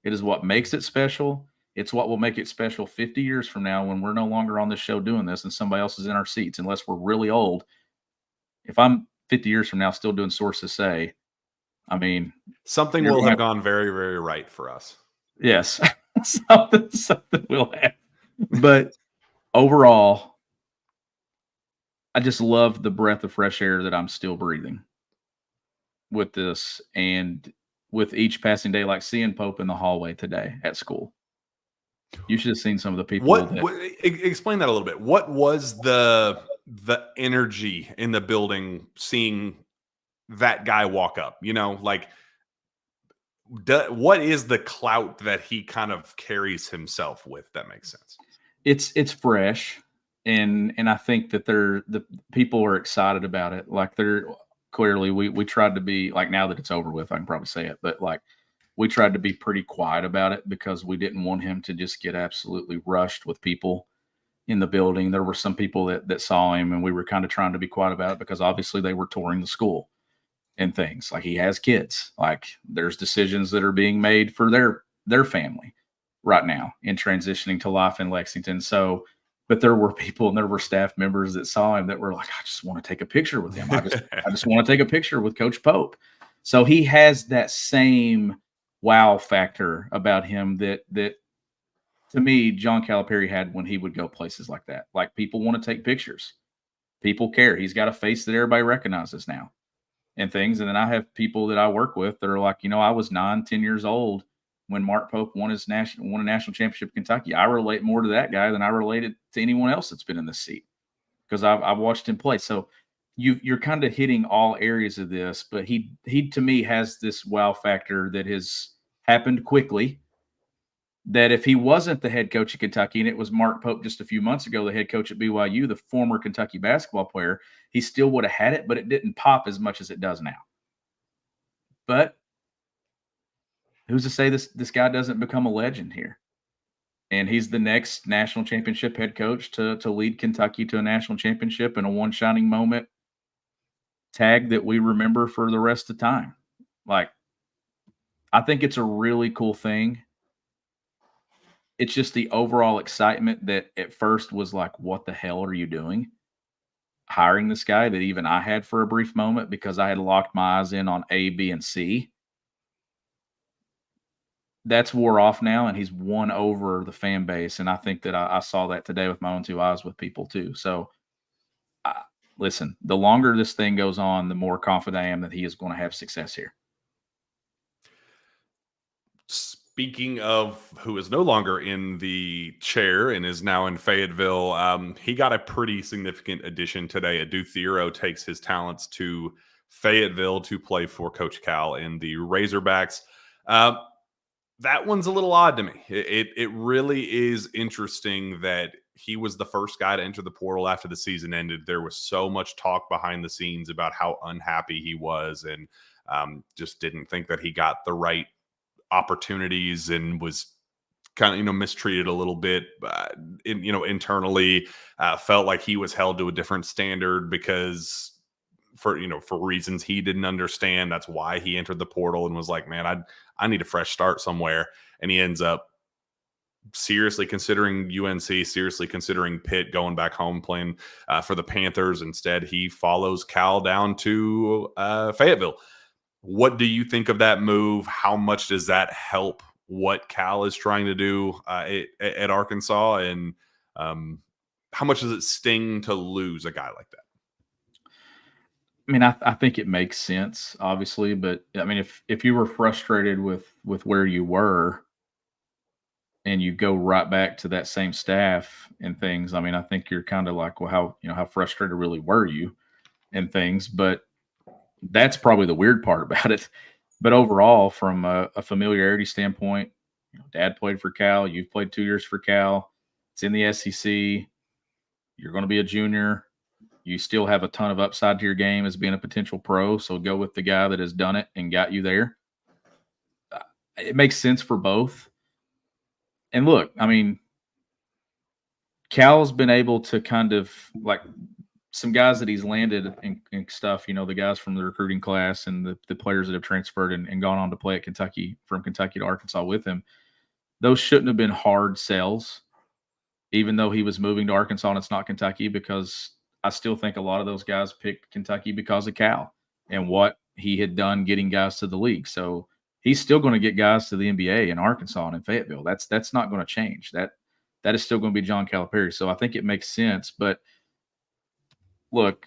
It is what makes it special. It's what will make it special 50 years from now when we're no longer on this show doing this and somebody else is in our seats, unless we're really old. If I'm 50 years from now still doing Sources Say, I mean, something will have gone very, very right for us. Yes, something will have. But overall, I just love the breath of fresh air that I'm still breathing with this, and with each passing day, like seeing Pope in the hallway today at school. You should have seen some of the people. Explain that a little bit. What was the energy in the building seeing that guy walk up? What is the clout that he kind of carries himself with? That makes sense. It's fresh, and I think that the people are excited about it. Like they're clearly we tried to be like, now that it's over with, I can probably say it, but like we tried to be pretty quiet about it because we didn't want him to just get absolutely rushed with people in the building. There were some people that saw him, and we were kind of trying to be quiet about it because obviously they were touring the school and things. Like, he has kids. Like, there's decisions that are being made for their family right now in transitioning to life in Lexington. So, but there were people and there were staff members that saw him that were like, I just want to take a picture with him. I just want to take a picture with Coach Pope. So he has that same wow factor about him that to me, John Calipari had when he would go places like that. Like, people want to take pictures. People care. He's got a face that everybody recognizes now and things. And then I have people that I work with that are like, I was 9-10 years old when Mark Pope won a national championship in Kentucky. I relate more to that guy than I related to anyone else that's been in this seat because I've watched him play. So you're kind of hitting all areas of this, but he to me has this wow factor that has happened quickly, that if he wasn't the head coach of Kentucky and it was Mark Pope just a few months ago, the head coach at BYU, the former Kentucky basketball player, he still would have had it, but it didn't pop as much as it does now. But who's to say this guy doesn't become a legend here? And he's the next national championship head coach to lead Kentucky to a national championship and a one shining moment tag that we remember for the rest of time. Like, I think it's a really cool thing. It's just the overall excitement that at first was like, what the hell are you doing? Hiring this guy, that even I had for a brief moment because I had locked my eyes in on A, B, and C. That's wore off now, and he's won over the fan base. And I think that I saw that today with my own two eyes with people too. So listen, the longer this thing goes on, the more confident I am that he is going to have success here. Speaking of who is no longer in the chair and is now in Fayetteville, he got a pretty significant addition today. Adu Thiero takes his talents to Fayetteville to play for Coach Cal in the Razorbacks. That one's a little odd to me. It really is interesting that he was the first guy to enter the portal after the season ended. There was so much talk behind the scenes about how unhappy he was and just didn't think that he got the right opportunities and was kind of mistreated a little bit internally. Felt like he was held to a different standard because for reasons he didn't understand. That's why he entered the portal and was like, man, I need a fresh start somewhere. And he ends up seriously considering UNC, seriously considering Pitt, going back home playing for the Panthers. Instead, he follows Cal down to Fayetteville. What do you think of that move? How much does that help what Cal is trying to do at Arkansas? And how much does it sting to lose a guy like that? I mean, I think it makes sense, obviously, but I mean, if you were frustrated with where you were and you go right back to that same staff and things, I mean, I think you're kind of like, well, how frustrated really were you and things? But that's probably the weird part about it. But overall, from a familiarity standpoint, Dad played for Cal. You've played 2 years for Cal. It's in the SEC. You're going to be a junior. You still have a ton of upside to your game as being a potential pro. So go with the guy that has done it and got you there. It makes sense for both. And look, I mean, Cal's been able to kind of like some guys that he's landed and stuff, the guys from the recruiting class and the players that have transferred and gone on to play at Kentucky, from Kentucky to Arkansas with him. Those shouldn't have been hard sells, even though he was moving to Arkansas and it's not Kentucky, because I still think a lot of those guys picked Kentucky because of Cal and what he had done getting guys to the league. So he's still going to get guys to the NBA in Arkansas and in Fayetteville. That's not going to change. That is still going to be John Calipari. So I think it makes sense. But look,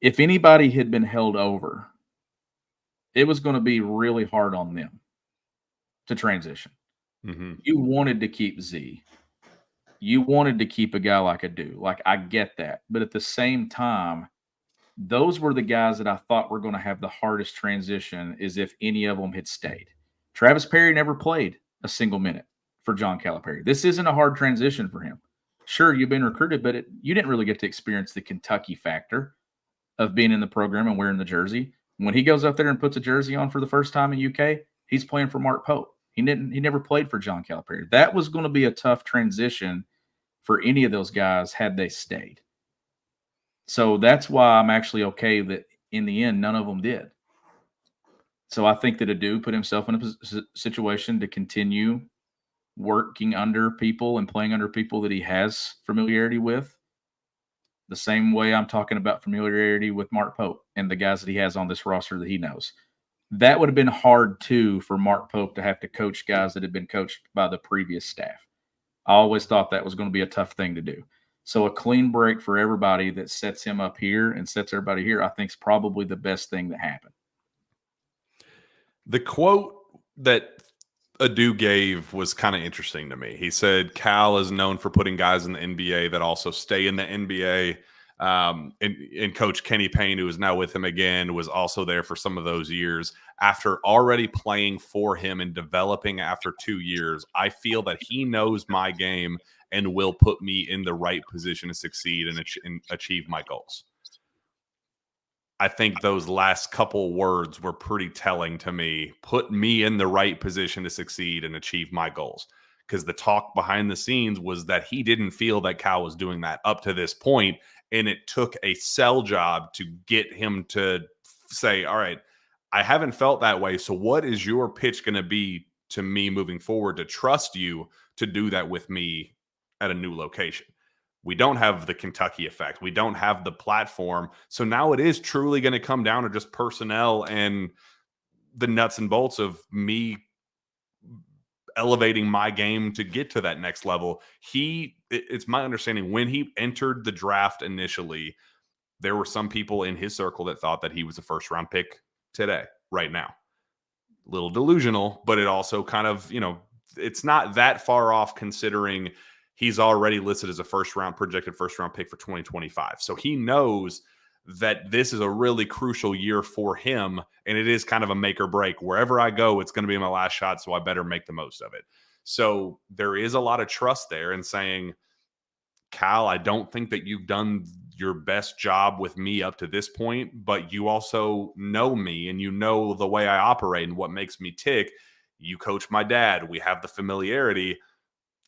if anybody had been held over, it was going to be really hard on them to transition. Mm-hmm. You wanted to keep Z. You wanted to keep a guy like Adu. Like, I get that. But at the same time, those were the guys that I thought were going to have the hardest transition, as if any of them had stayed. Travis Perry never played a single minute for John Calipari. This isn't a hard transition for him. Sure, you've been recruited, but you didn't really get to experience the Kentucky factor of being in the program and wearing the jersey. When he goes up there and puts a jersey on for the first time in UK, he's playing for Mark Pope. He never played for John Calipari. That was going to be a tough transition for any of those guys had they stayed. So that's why I'm actually okay that in the end, none of them did. So I think that Adu put himself in a situation to continue working under people and playing under people that he has familiarity with, the same way I'm talking about familiarity with Mark Pope and the guys that he has on this roster that he knows. That would have been hard, too, for Mark Pope to have to coach guys that had been coached by the previous staff. I always thought that was going to be a tough thing to do. So a clean break for everybody that sets him up here and sets everybody here, I think, is probably the best thing that happened. The quote that Adu gave was kind of interesting to me. He said Cal is known for putting guys in the NBA that also stay in the NBA. And Coach Kenny Payne, who is now with him again, was also there for some of those years. After already playing for him and developing after 2 years, I feel that he knows my game and will put me in the right position to succeed and achieve my goals. I think those last couple words were pretty telling to me. Put me in the right position to succeed and achieve my goals. Because the talk behind the scenes was that he didn't feel that Cal was doing that up to this point, and it took a sell job to get him to say, all right, I haven't felt that way, so what is your pitch going to be to me moving forward to trust you to do that with me at a new location? We don't have the Kentucky effect. We don't have the platform. So now it is truly going to come down to just personnel and the nuts and bolts of me elevating my game to get to that next level. It's my understanding when he entered the draft initially, there were some people in his circle that thought that he was a first round pick today, right now. A little delusional, but it also kind of, it's not that far off considering he's already listed as a projected first round pick for 2025. So he knows that this is a really crucial year for him, and it is kind of a make or break. Wherever I go, it's going to be my last shot, so I better make the most of it. So there is a lot of trust there in saying, Cal, I don't think that you've done your best job with me up to this point, but you also know me and you know the way I operate and what makes me tick. You coach my dad. We have the familiarity.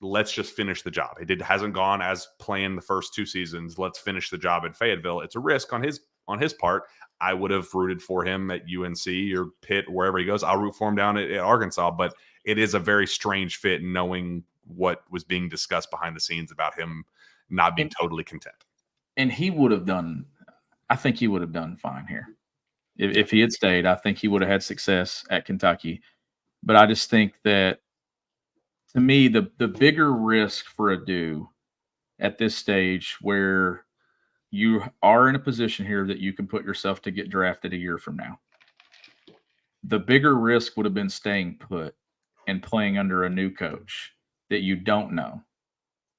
Let's just finish the job. It hasn't gone as planned the first 2 seasons. Let's finish the job at Fayetteville. It's a risk on his part. I would have rooted for him at UNC or Pitt, wherever he goes. I'll root for him down at Arkansas, but it is a very strange fit knowing what was being discussed behind the scenes about him not being totally content. And he would have done, I think he would have done fine here. If he had stayed, I think he would have had success at Kentucky. But I just think that, to me, the bigger risk for Adu at this stage, where you are in a position here that you can put yourself to get drafted a year from now, the bigger risk would have been staying put and playing under a new coach that you don't know.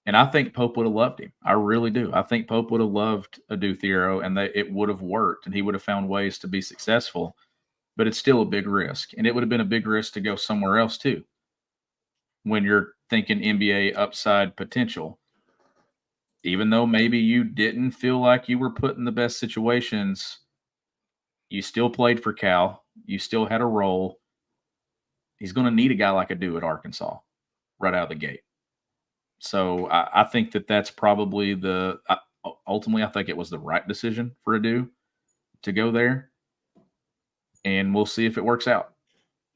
And I think Pope would have loved him. I really do. I think Pope would have loved Adu Thiero, and it would have worked, and he would have found ways to be successful. But it's still a big risk, and it would have been a big risk to go somewhere else too. When you're thinking NBA upside potential, even though maybe you didn't feel like you were put in the best situations, you still played for Cal. You still had a role. He's going to need a guy like Adu at Arkansas right out of the gate. So I think that's probably ultimately, I think it was the right decision for Adu to go there. And we'll see if it works out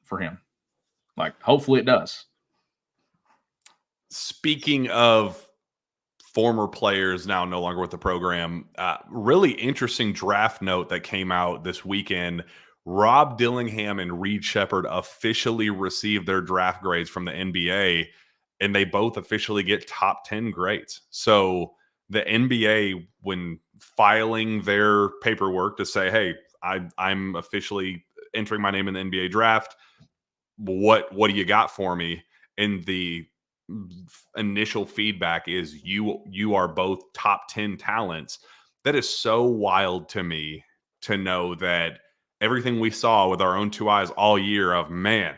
for him. Like, hopefully it does. Speaking of former players now no longer with the program, really interesting draft note that came out this weekend. Rob Dillingham and Reed Sheppard officially received their draft grades from the NBA, and they both officially get top 10 grades. So the NBA, when filing their paperwork to say, hey, I'm officially entering my name in the NBA draft, what do you got for me? And the initial feedback is you are both top 10 talents. That is so wild to me to know that everything we saw with our own two eyes all year of, man,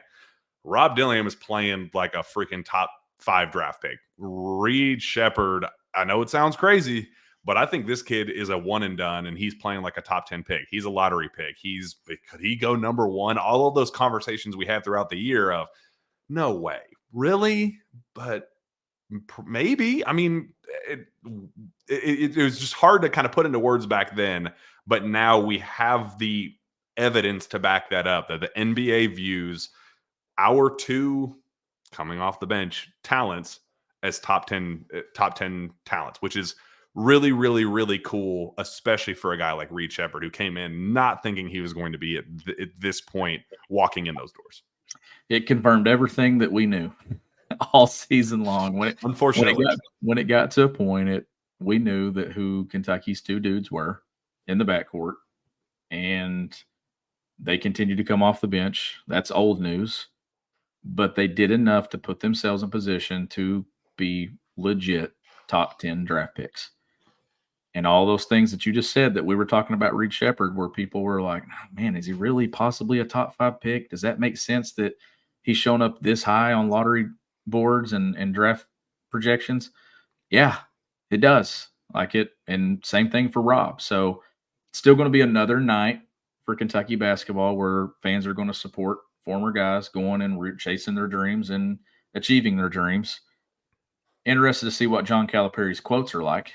Rob Dillingham is playing like a freaking top 5 draft pick. Reed Sheppard, I know it sounds crazy, but I think this kid is a one and done, and he's playing like a top 10 pick. He's a lottery pick. Could he go number 1? All of those conversations we had throughout the year of, no way, really? But maybe. I mean, it was just hard to kind of put into words back then, but now we have the evidence to back that up, that the NBA views our 2 coming off the bench talents as top 10 talents, which is really, really, really cool, especially for a guy like Reed Sheppard, who came in not thinking he was going to be at this point walking in those doors. It confirmed everything that we knew all season long. Unfortunately, when it got to a point, we knew that who Kentucky's 2 dudes were in the backcourt, and they continued to come off the bench. That's old news, but they did enough to put themselves in position to be legit top 10 draft picks. And all those things that you just said that we were talking about Reed Sheppard, where people were like, man, is he really possibly a top 5 pick? Does that make sense that he's shown up this high on lottery boards and draft projections? Yeah, it does. Like it. And same thing for Rob. So it's still going to be another night for Kentucky basketball where fans are going to support former guys going and chasing their dreams and achieving their dreams. Interested to see what John Calipari's quotes are like.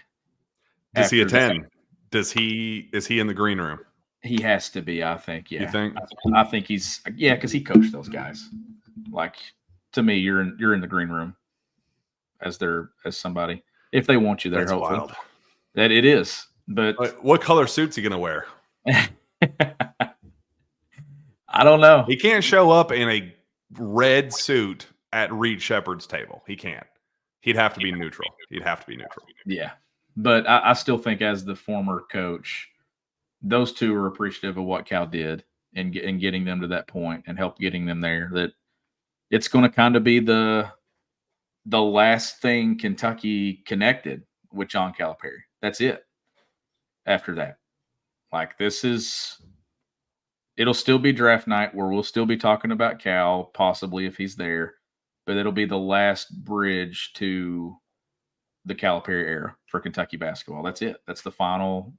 Does he attend? Is he in the green room? He has to be, I think. Yeah. You think? I think he's, yeah, because he coached those guys. Like, to me, you're in the green room as somebody, if they want you there. That's hopefully wild. That it is. But what color suit's he gonna wear? I don't know. He can't show up in a red suit at Reed Sheppard's table. He can't. He'd have to be neutral. Yeah. But I still think, as the former coach, those 2 are appreciative of what Cal did in getting them to that point and help getting them there. That it's going to kind of be the last thing Kentucky connected with John Calipari. That's it. After that, like, it'll still be draft night where we'll still be talking about Cal, possibly if he's there, but it'll be the last bridge to the Calipari era for Kentucky basketball. That's it. That's the final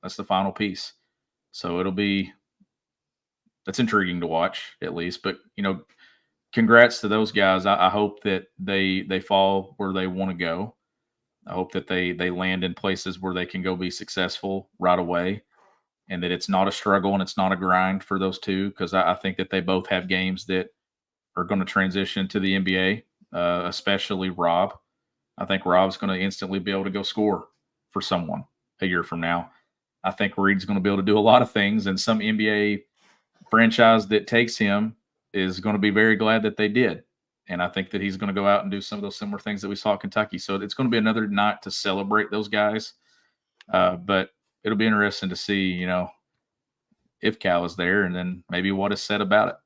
piece. So that's intriguing to watch, at least. But, congrats to those guys. I hope that they fall where they want to go. I hope that they land in places where they can go be successful right away, and that it's not a struggle and it's not a grind for those 2, because I think that they both have games that are going to transition to the NBA, especially Rob. I think Rob's going to instantly be able to go score for someone a year from now. I think Reed's going to be able to do a lot of things, and some NBA franchise that takes him is going to be very glad that they did. And I think that he's going to go out and do some of those similar things that we saw at Kentucky. So it's going to be another night to celebrate those guys. But it'll be interesting to see, if Cal is there and then maybe what is said about it.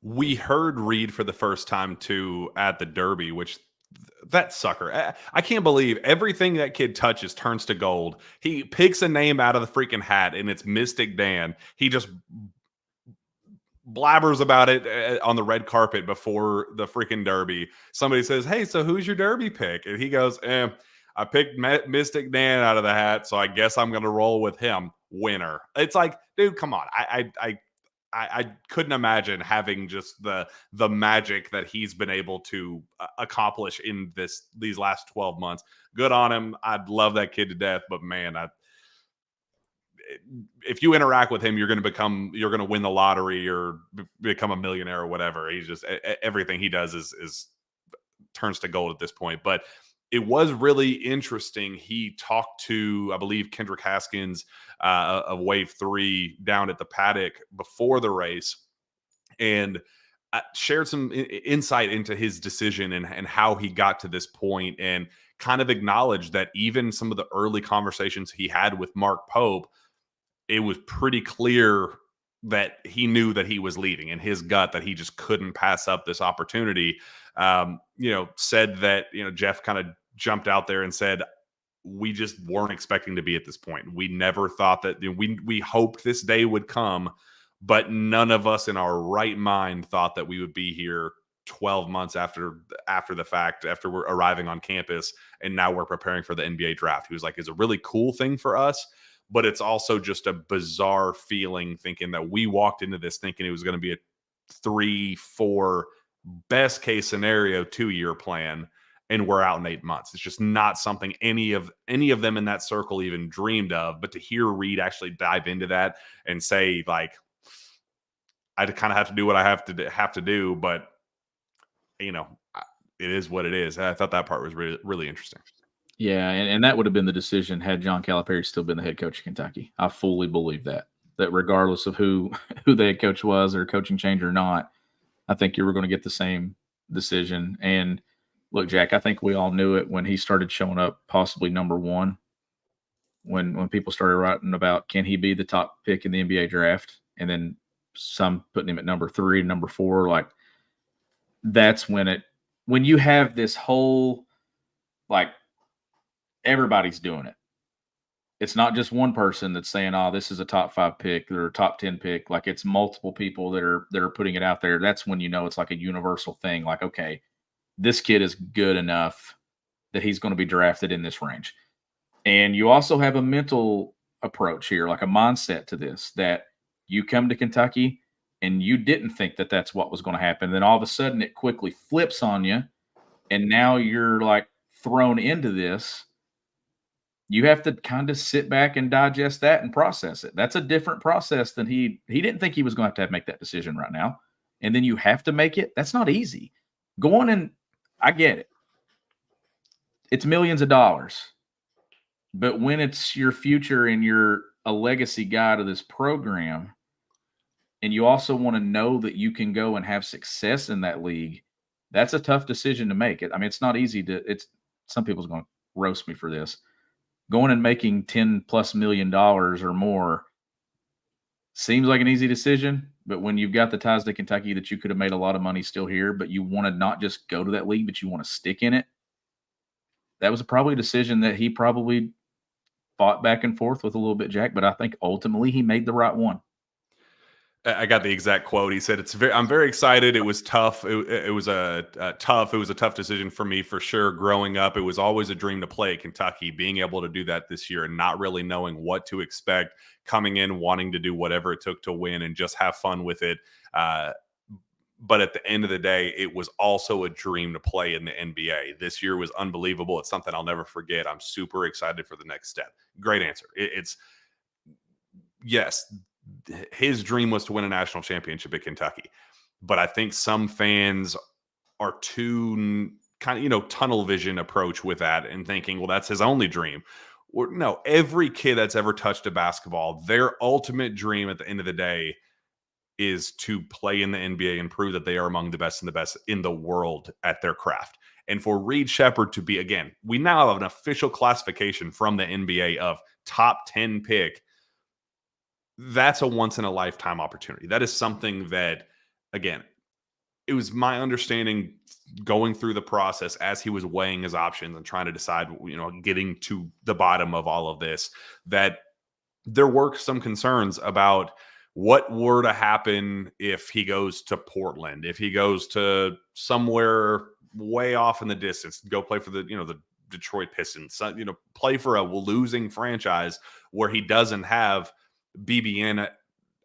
We heard Reed for the first time too at the Derby, which that sucker. I can't believe everything that kid touches turns to gold. He picks a name out of the freaking hat and it's Mystic Dan. He just blabbers about it on the red carpet before the freaking Derby. Somebody says, "Hey, so who's your Derby pick?" And he goes, I picked Mystic Dan out of the hat, so I guess I'm going to roll with him. Winner. It's like, dude, come on. I couldn't imagine having just the magic that he's been able to accomplish in these last 12 months. Good on him. I'd love that kid to death, but man, if you interact with him, you're going to win the lottery or become a millionaire or whatever. He's just, everything he does is turns to gold at this point. But it was really interesting. He talked to, I believe, Kendrick Haskins of Wave 3 down at the paddock before the race, and shared some insight into his decision and how he got to this point, and kind of acknowledged that even some of the early conversations he had with Mark Pope, it was pretty clear that he knew that he was leaving in his gut, that he just couldn't pass up this opportunity. Said that, Jeff kind of jumped out there and said, we just weren't expecting to be at this point. We never thought that, we hoped this day would come, but none of us in our right mind thought that we would be here 12 months after the fact, after we're arriving on campus. And now we're preparing for the NBA draft. He was like, it's a really cool thing for us, but it's also just a bizarre feeling thinking that we walked into this thinking it was going to be a 3-4 best case scenario 2-year plan, and we're out in 8 months. It's just not something any of them in that circle even dreamed of. But to hear Reed actually dive into that and say, like, I kind of have to do what I have to do, but it is what it is. I thought that part was really, really interesting. Yeah, and that would have been the decision had John Calipari still been the head coach of Kentucky. I fully believe that regardless of who the head coach was or coaching change or not, I think you were going to get the same decision. And look, Jack, I think we all knew it when he started showing up possibly number one, when people started writing about can he be the top pick in the NBA draft, and then some putting him at number 3, number 4, like that's when you have this whole, like, everybody's doing it. It's not just one person that's saying, "Oh, this is a top 5 pick or a top 10 pick." Like, it's multiple people that are putting it out there. That's when it's like a universal thing. Like, okay, this kid is good enough that he's going to be drafted in this range. And you also have a mental approach here, like a mindset to this, that you come to Kentucky and you didn't think that that's what was going to happen. Then all of a sudden it quickly flips on you, and now you're like thrown into this. You have to kind of sit back and digest that and process it. That's a different process than he didn't think he was going to have to make that decision right now. And then you have to make it. That's not easy. Going and I get it. It's millions of dollars. But when it's your future and you're a legacy guy to this program, and you also want to know that you can go and have success in that league, that's a tough decision to make. It's not easy some people's going to roast me for this. Going and making $10+ million or more seems like an easy decision, but when you've got the ties to Kentucky that you could have made a lot of money still here, but you want to not just go to that league, but you want to stick in it, that was probably a decision that he probably fought back and forth with a little bit, Jack, but I think ultimately he made the right one. I got the exact quote. He said, I'm very excited. It was tough. It was a tough decision for me, for sure. Growing up, it was always a dream to play at Kentucky. Being able to do that this year and not really knowing what to expect, coming in wanting to do whatever it took to win and just have fun with it. But at the end of the day, it was also a dream to play in the NBA. This year was unbelievable. It's something I'll never forget. I'm super excited for the next step. Great answer. Yes, his dream was to win a national championship at Kentucky. But I think some fans are too kind of, tunnel vision approach with that and thinking, well, that's his only dream. Or, no, every kid that's ever touched a basketball, their ultimate dream at the end of the day is to play in the NBA and prove that they are among the best and the best in the world at their craft. And for Reed Sheppard to be, again, we now have an official classification from the NBA of top 10 pick. That's a once in a lifetime opportunity. That is something that, again, it was my understanding going through the process as he was weighing his options and trying to decide, getting to the bottom of all of this, that there were some concerns about what were to happen if he goes to Portland, if he goes to somewhere way off in the distance, go play for the Detroit Pistons, play for a losing franchise where he doesn't have BBN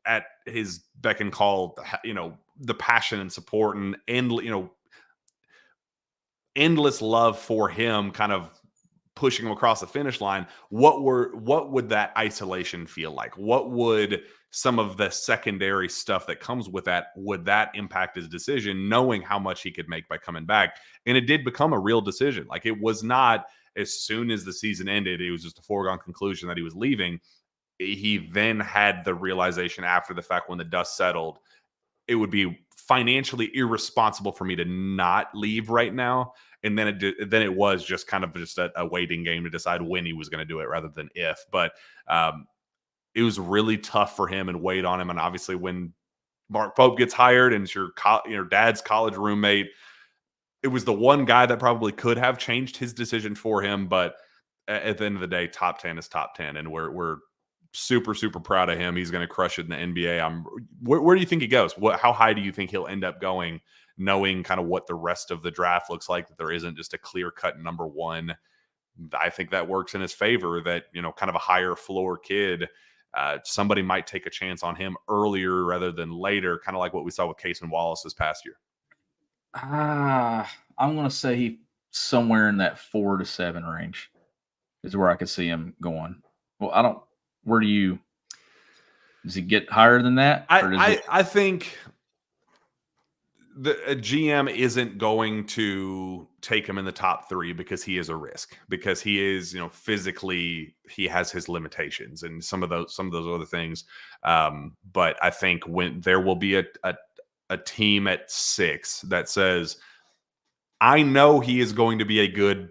at his beck and call, the passion and support and endless love for him kind of pushing him across the finish line. What would that isolation feel like? What would some of the secondary stuff that comes with that, would that impact his decision, knowing how much he could make by coming back? And it did become a real decision. Like, it was not as soon as the season ended, it was just a foregone conclusion that he was leaving. He then had the realization after the fact, when the dust settled, it would be financially irresponsible for me to not leave right now. And then it was just kind of just a waiting game to decide when he was going to do it rather than if. But it was really tough for him and weighed on him. And obviously, when Mark Pope gets hired and it's your dad's college roommate, it was the one guy that probably could have changed his decision for him. But at the end of the day, top 10 is top 10, and we're super, super proud of him. He's going to crush it in the NBA. Where do you think he goes? How high do you think he'll end up going, knowing kind of what the rest of the draft looks like, that there isn't just a clear-cut number one? I think that works in his favor, that, kind of a higher floor kid, somebody might take a chance on him earlier rather than later, kind of like what we saw with Casey Wallace this past year. I'm going to say he somewhere in that 4 to 7 range is where I could see him going. Well, does he get higher than that? I think a GM isn't going to take him in the top 3 because he is a risk, because he is, physically, he has his limitations and some of those other things. But I think when there will be a team at 6 that says, I know he is going to be a good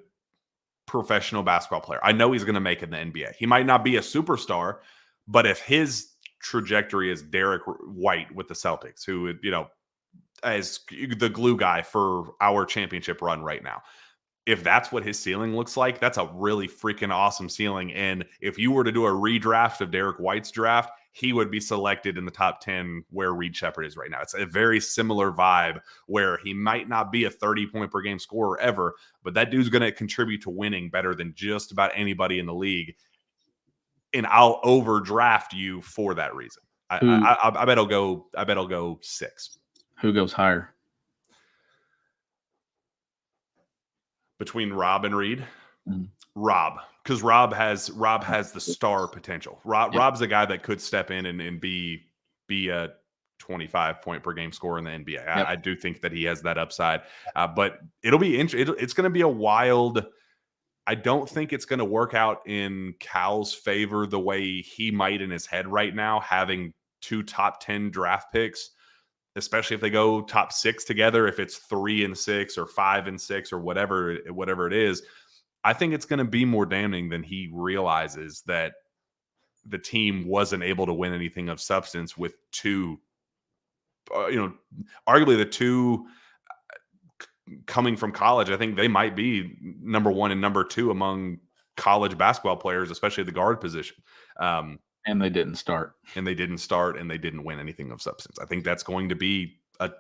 professional basketball player. I know he's going to make it in the NBA. He might not be a superstar, but if his trajectory is Derek White with the Celtics, who, as the glue guy for our championship run right now, if that's what his ceiling looks like, that's a really freaking awesome ceiling. And if you were to do a redraft of Derek White's draft, he would be selected in the top 10 where Reed Sheppard is right now. It's a very similar vibe, where he might not be a 30-point per game scorer ever, but that dude's going to contribute to winning better than just about anybody in the league. And I'll overdraft you for that reason. I bet I'll go 6. Who goes higher? Between Rob and Reed? Mm-hmm. Rob, because Rob has the star potential. Rob's a guy that could step in and be a 25-point per game scorer in the NBA. Yep. I do think that he has that upside, but it'll be interesting. It's going to be a wild. I don't think it's going to work out in Cal's favor the way he might in his head right now, having 2 top 10 draft picks, especially if they go top 6 together. If it's 3 and 6 or 5 and 6 or whatever it is. I think it's going to be more damning than he realizes, that the team wasn't able to win anything of substance with 2, arguably the 2 coming from college. I think they might be number 1 and number 2 among college basketball players, especially the guard position. And they didn't start. And they didn't win anything of substance. I think that's going to be a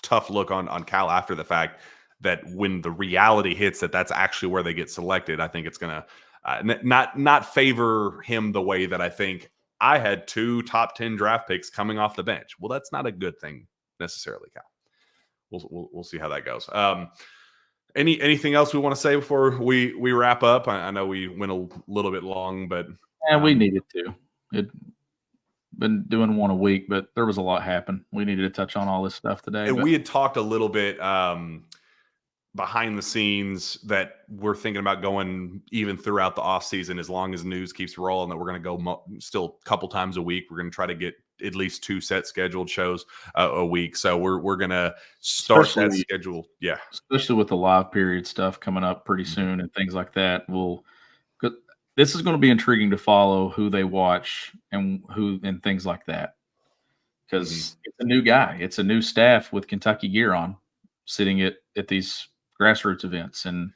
tough look on Cal after the fact, that when the reality hits that's actually where they get selected, I think it's going to not favor him the way that I think I had 2 top 10 draft picks coming off the bench. Well, that's not a good thing necessarily, Cal. We'll see how that goes. Anything else we want to say before we wrap up? I know we went a little bit long, but we needed to. It been doing one a week, but there was a lot happen. We needed to touch on all this stuff today. And we had talked a little bit behind the scenes that we're thinking about going even throughout the off season, as long as news keeps rolling, that we're going to go still a couple times a week. We're going to try to get at least 2 set scheduled shows a week. So we're going to start that schedule. Yeah. Especially with the live period stuff coming up pretty soon and things like that. This is going to be intriguing to follow who they watch and things like that. Because it's a new guy. It's a new staff with Kentucky gear on, sitting at these grassroots events and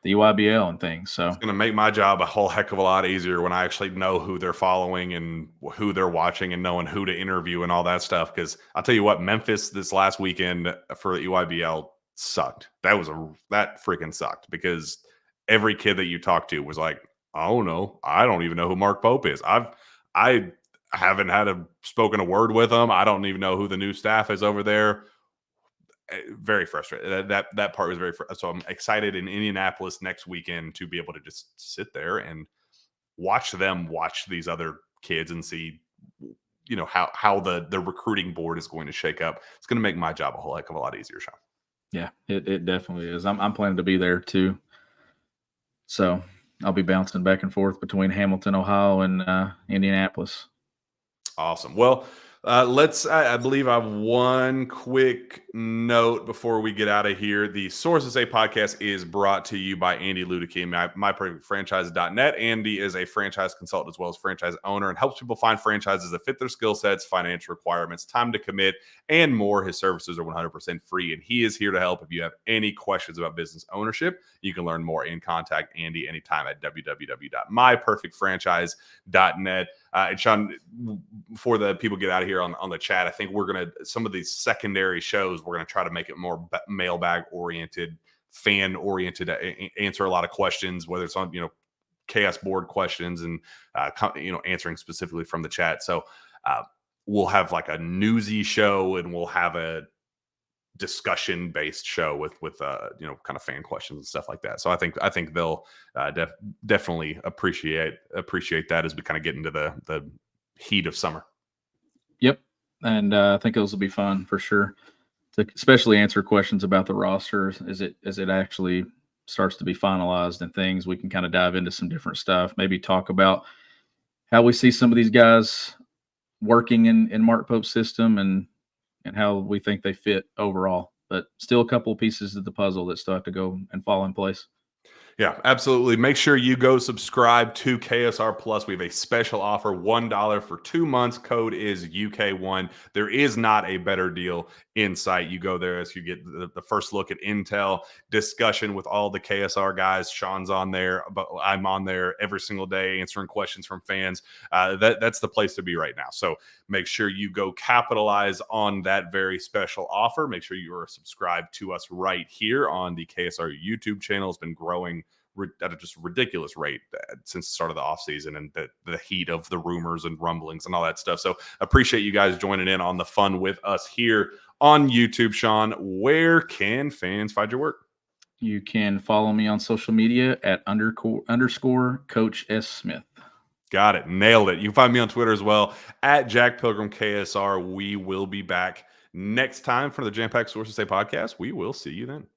the UIBL and things. So it's going to make my job a whole heck of a lot easier when I actually know who they're following and who they're watching and knowing who to interview and all that stuff. Because I'll tell you what, Memphis this last weekend for the UIBL sucked. That freaking sucked, because every kid that you talk to was like, oh no, I don't even know who Mark Pope is. I haven't spoken a word with him. I don't even know who the new staff is over there. Very frustrated. That part was very frustrating. So I'm excited in Indianapolis next weekend to be able to just sit there and watch these other kids and see, how the recruiting board is going to shake up. It's going to make my job a whole heck of a lot easier, Sean. Yeah, it definitely is. I'm planning to be there too. So I'll be bouncing back and forth between Hamilton, Ohio, and Indianapolis. Awesome. Well, I believe I have one quick note before we get out of here. The Sources Say podcast is brought to you by Andy Ludicky, myperfectfranchise.net. Andy is a franchise consultant as well as franchise owner and helps people find franchises that fit their skill sets, financial requirements, time to commit, and more. His services are 100% free, and he is here to help. If you have any questions about business ownership, you can learn more and contact Andy anytime at www.myperfectfranchise.net. And Sean, before the people get out of here on the chat, I think some of these secondary shows, we're going to try to make it more mailbag oriented, fan oriented, answer a lot of questions, whether it's on, chaos board questions and, answering specifically from the chat. So we'll have like a newsy show, and we'll have a discussion based show with kind of fan questions and stuff like that. So I think they'll definitely appreciate that as we kind of get into the heat of summer. Yep. And I think those will be fun for sure, to especially answer questions about the roster as it actually starts to be finalized and things. We can kind of dive into some different stuff, maybe talk about how we see some of these guys working in Mark Pope's system and how we think they fit overall, but still a couple of pieces of the puzzle that still have to go and fall in place. Yeah, absolutely. Make sure you go subscribe to KSR Plus. We have a special offer, $1 for 2 months. Code is UK1. There is not a better deal in sight. You go there as you get the first look at intel, discussion with all the KSR guys. Sean's on there, but I'm on there every single day answering questions from fans. That's the place to be right now. So make sure you go capitalize on that very special offer. Make sure you are subscribed to us right here on the KSR YouTube channel. It's been growing at a just ridiculous rate since the start of the offseason and the heat of the rumors and rumblings and all that stuff. So appreciate you guys joining in on the fun with us here on YouTube. Sean, where can fans find your work? You can follow me on social media at _ Coach S. Smith. Got it. Nailed it. You can find me on Twitter as well at Jack Pilgrim KSR. We will be back next time for the Jam Pack Sources Say podcast. We will see you then.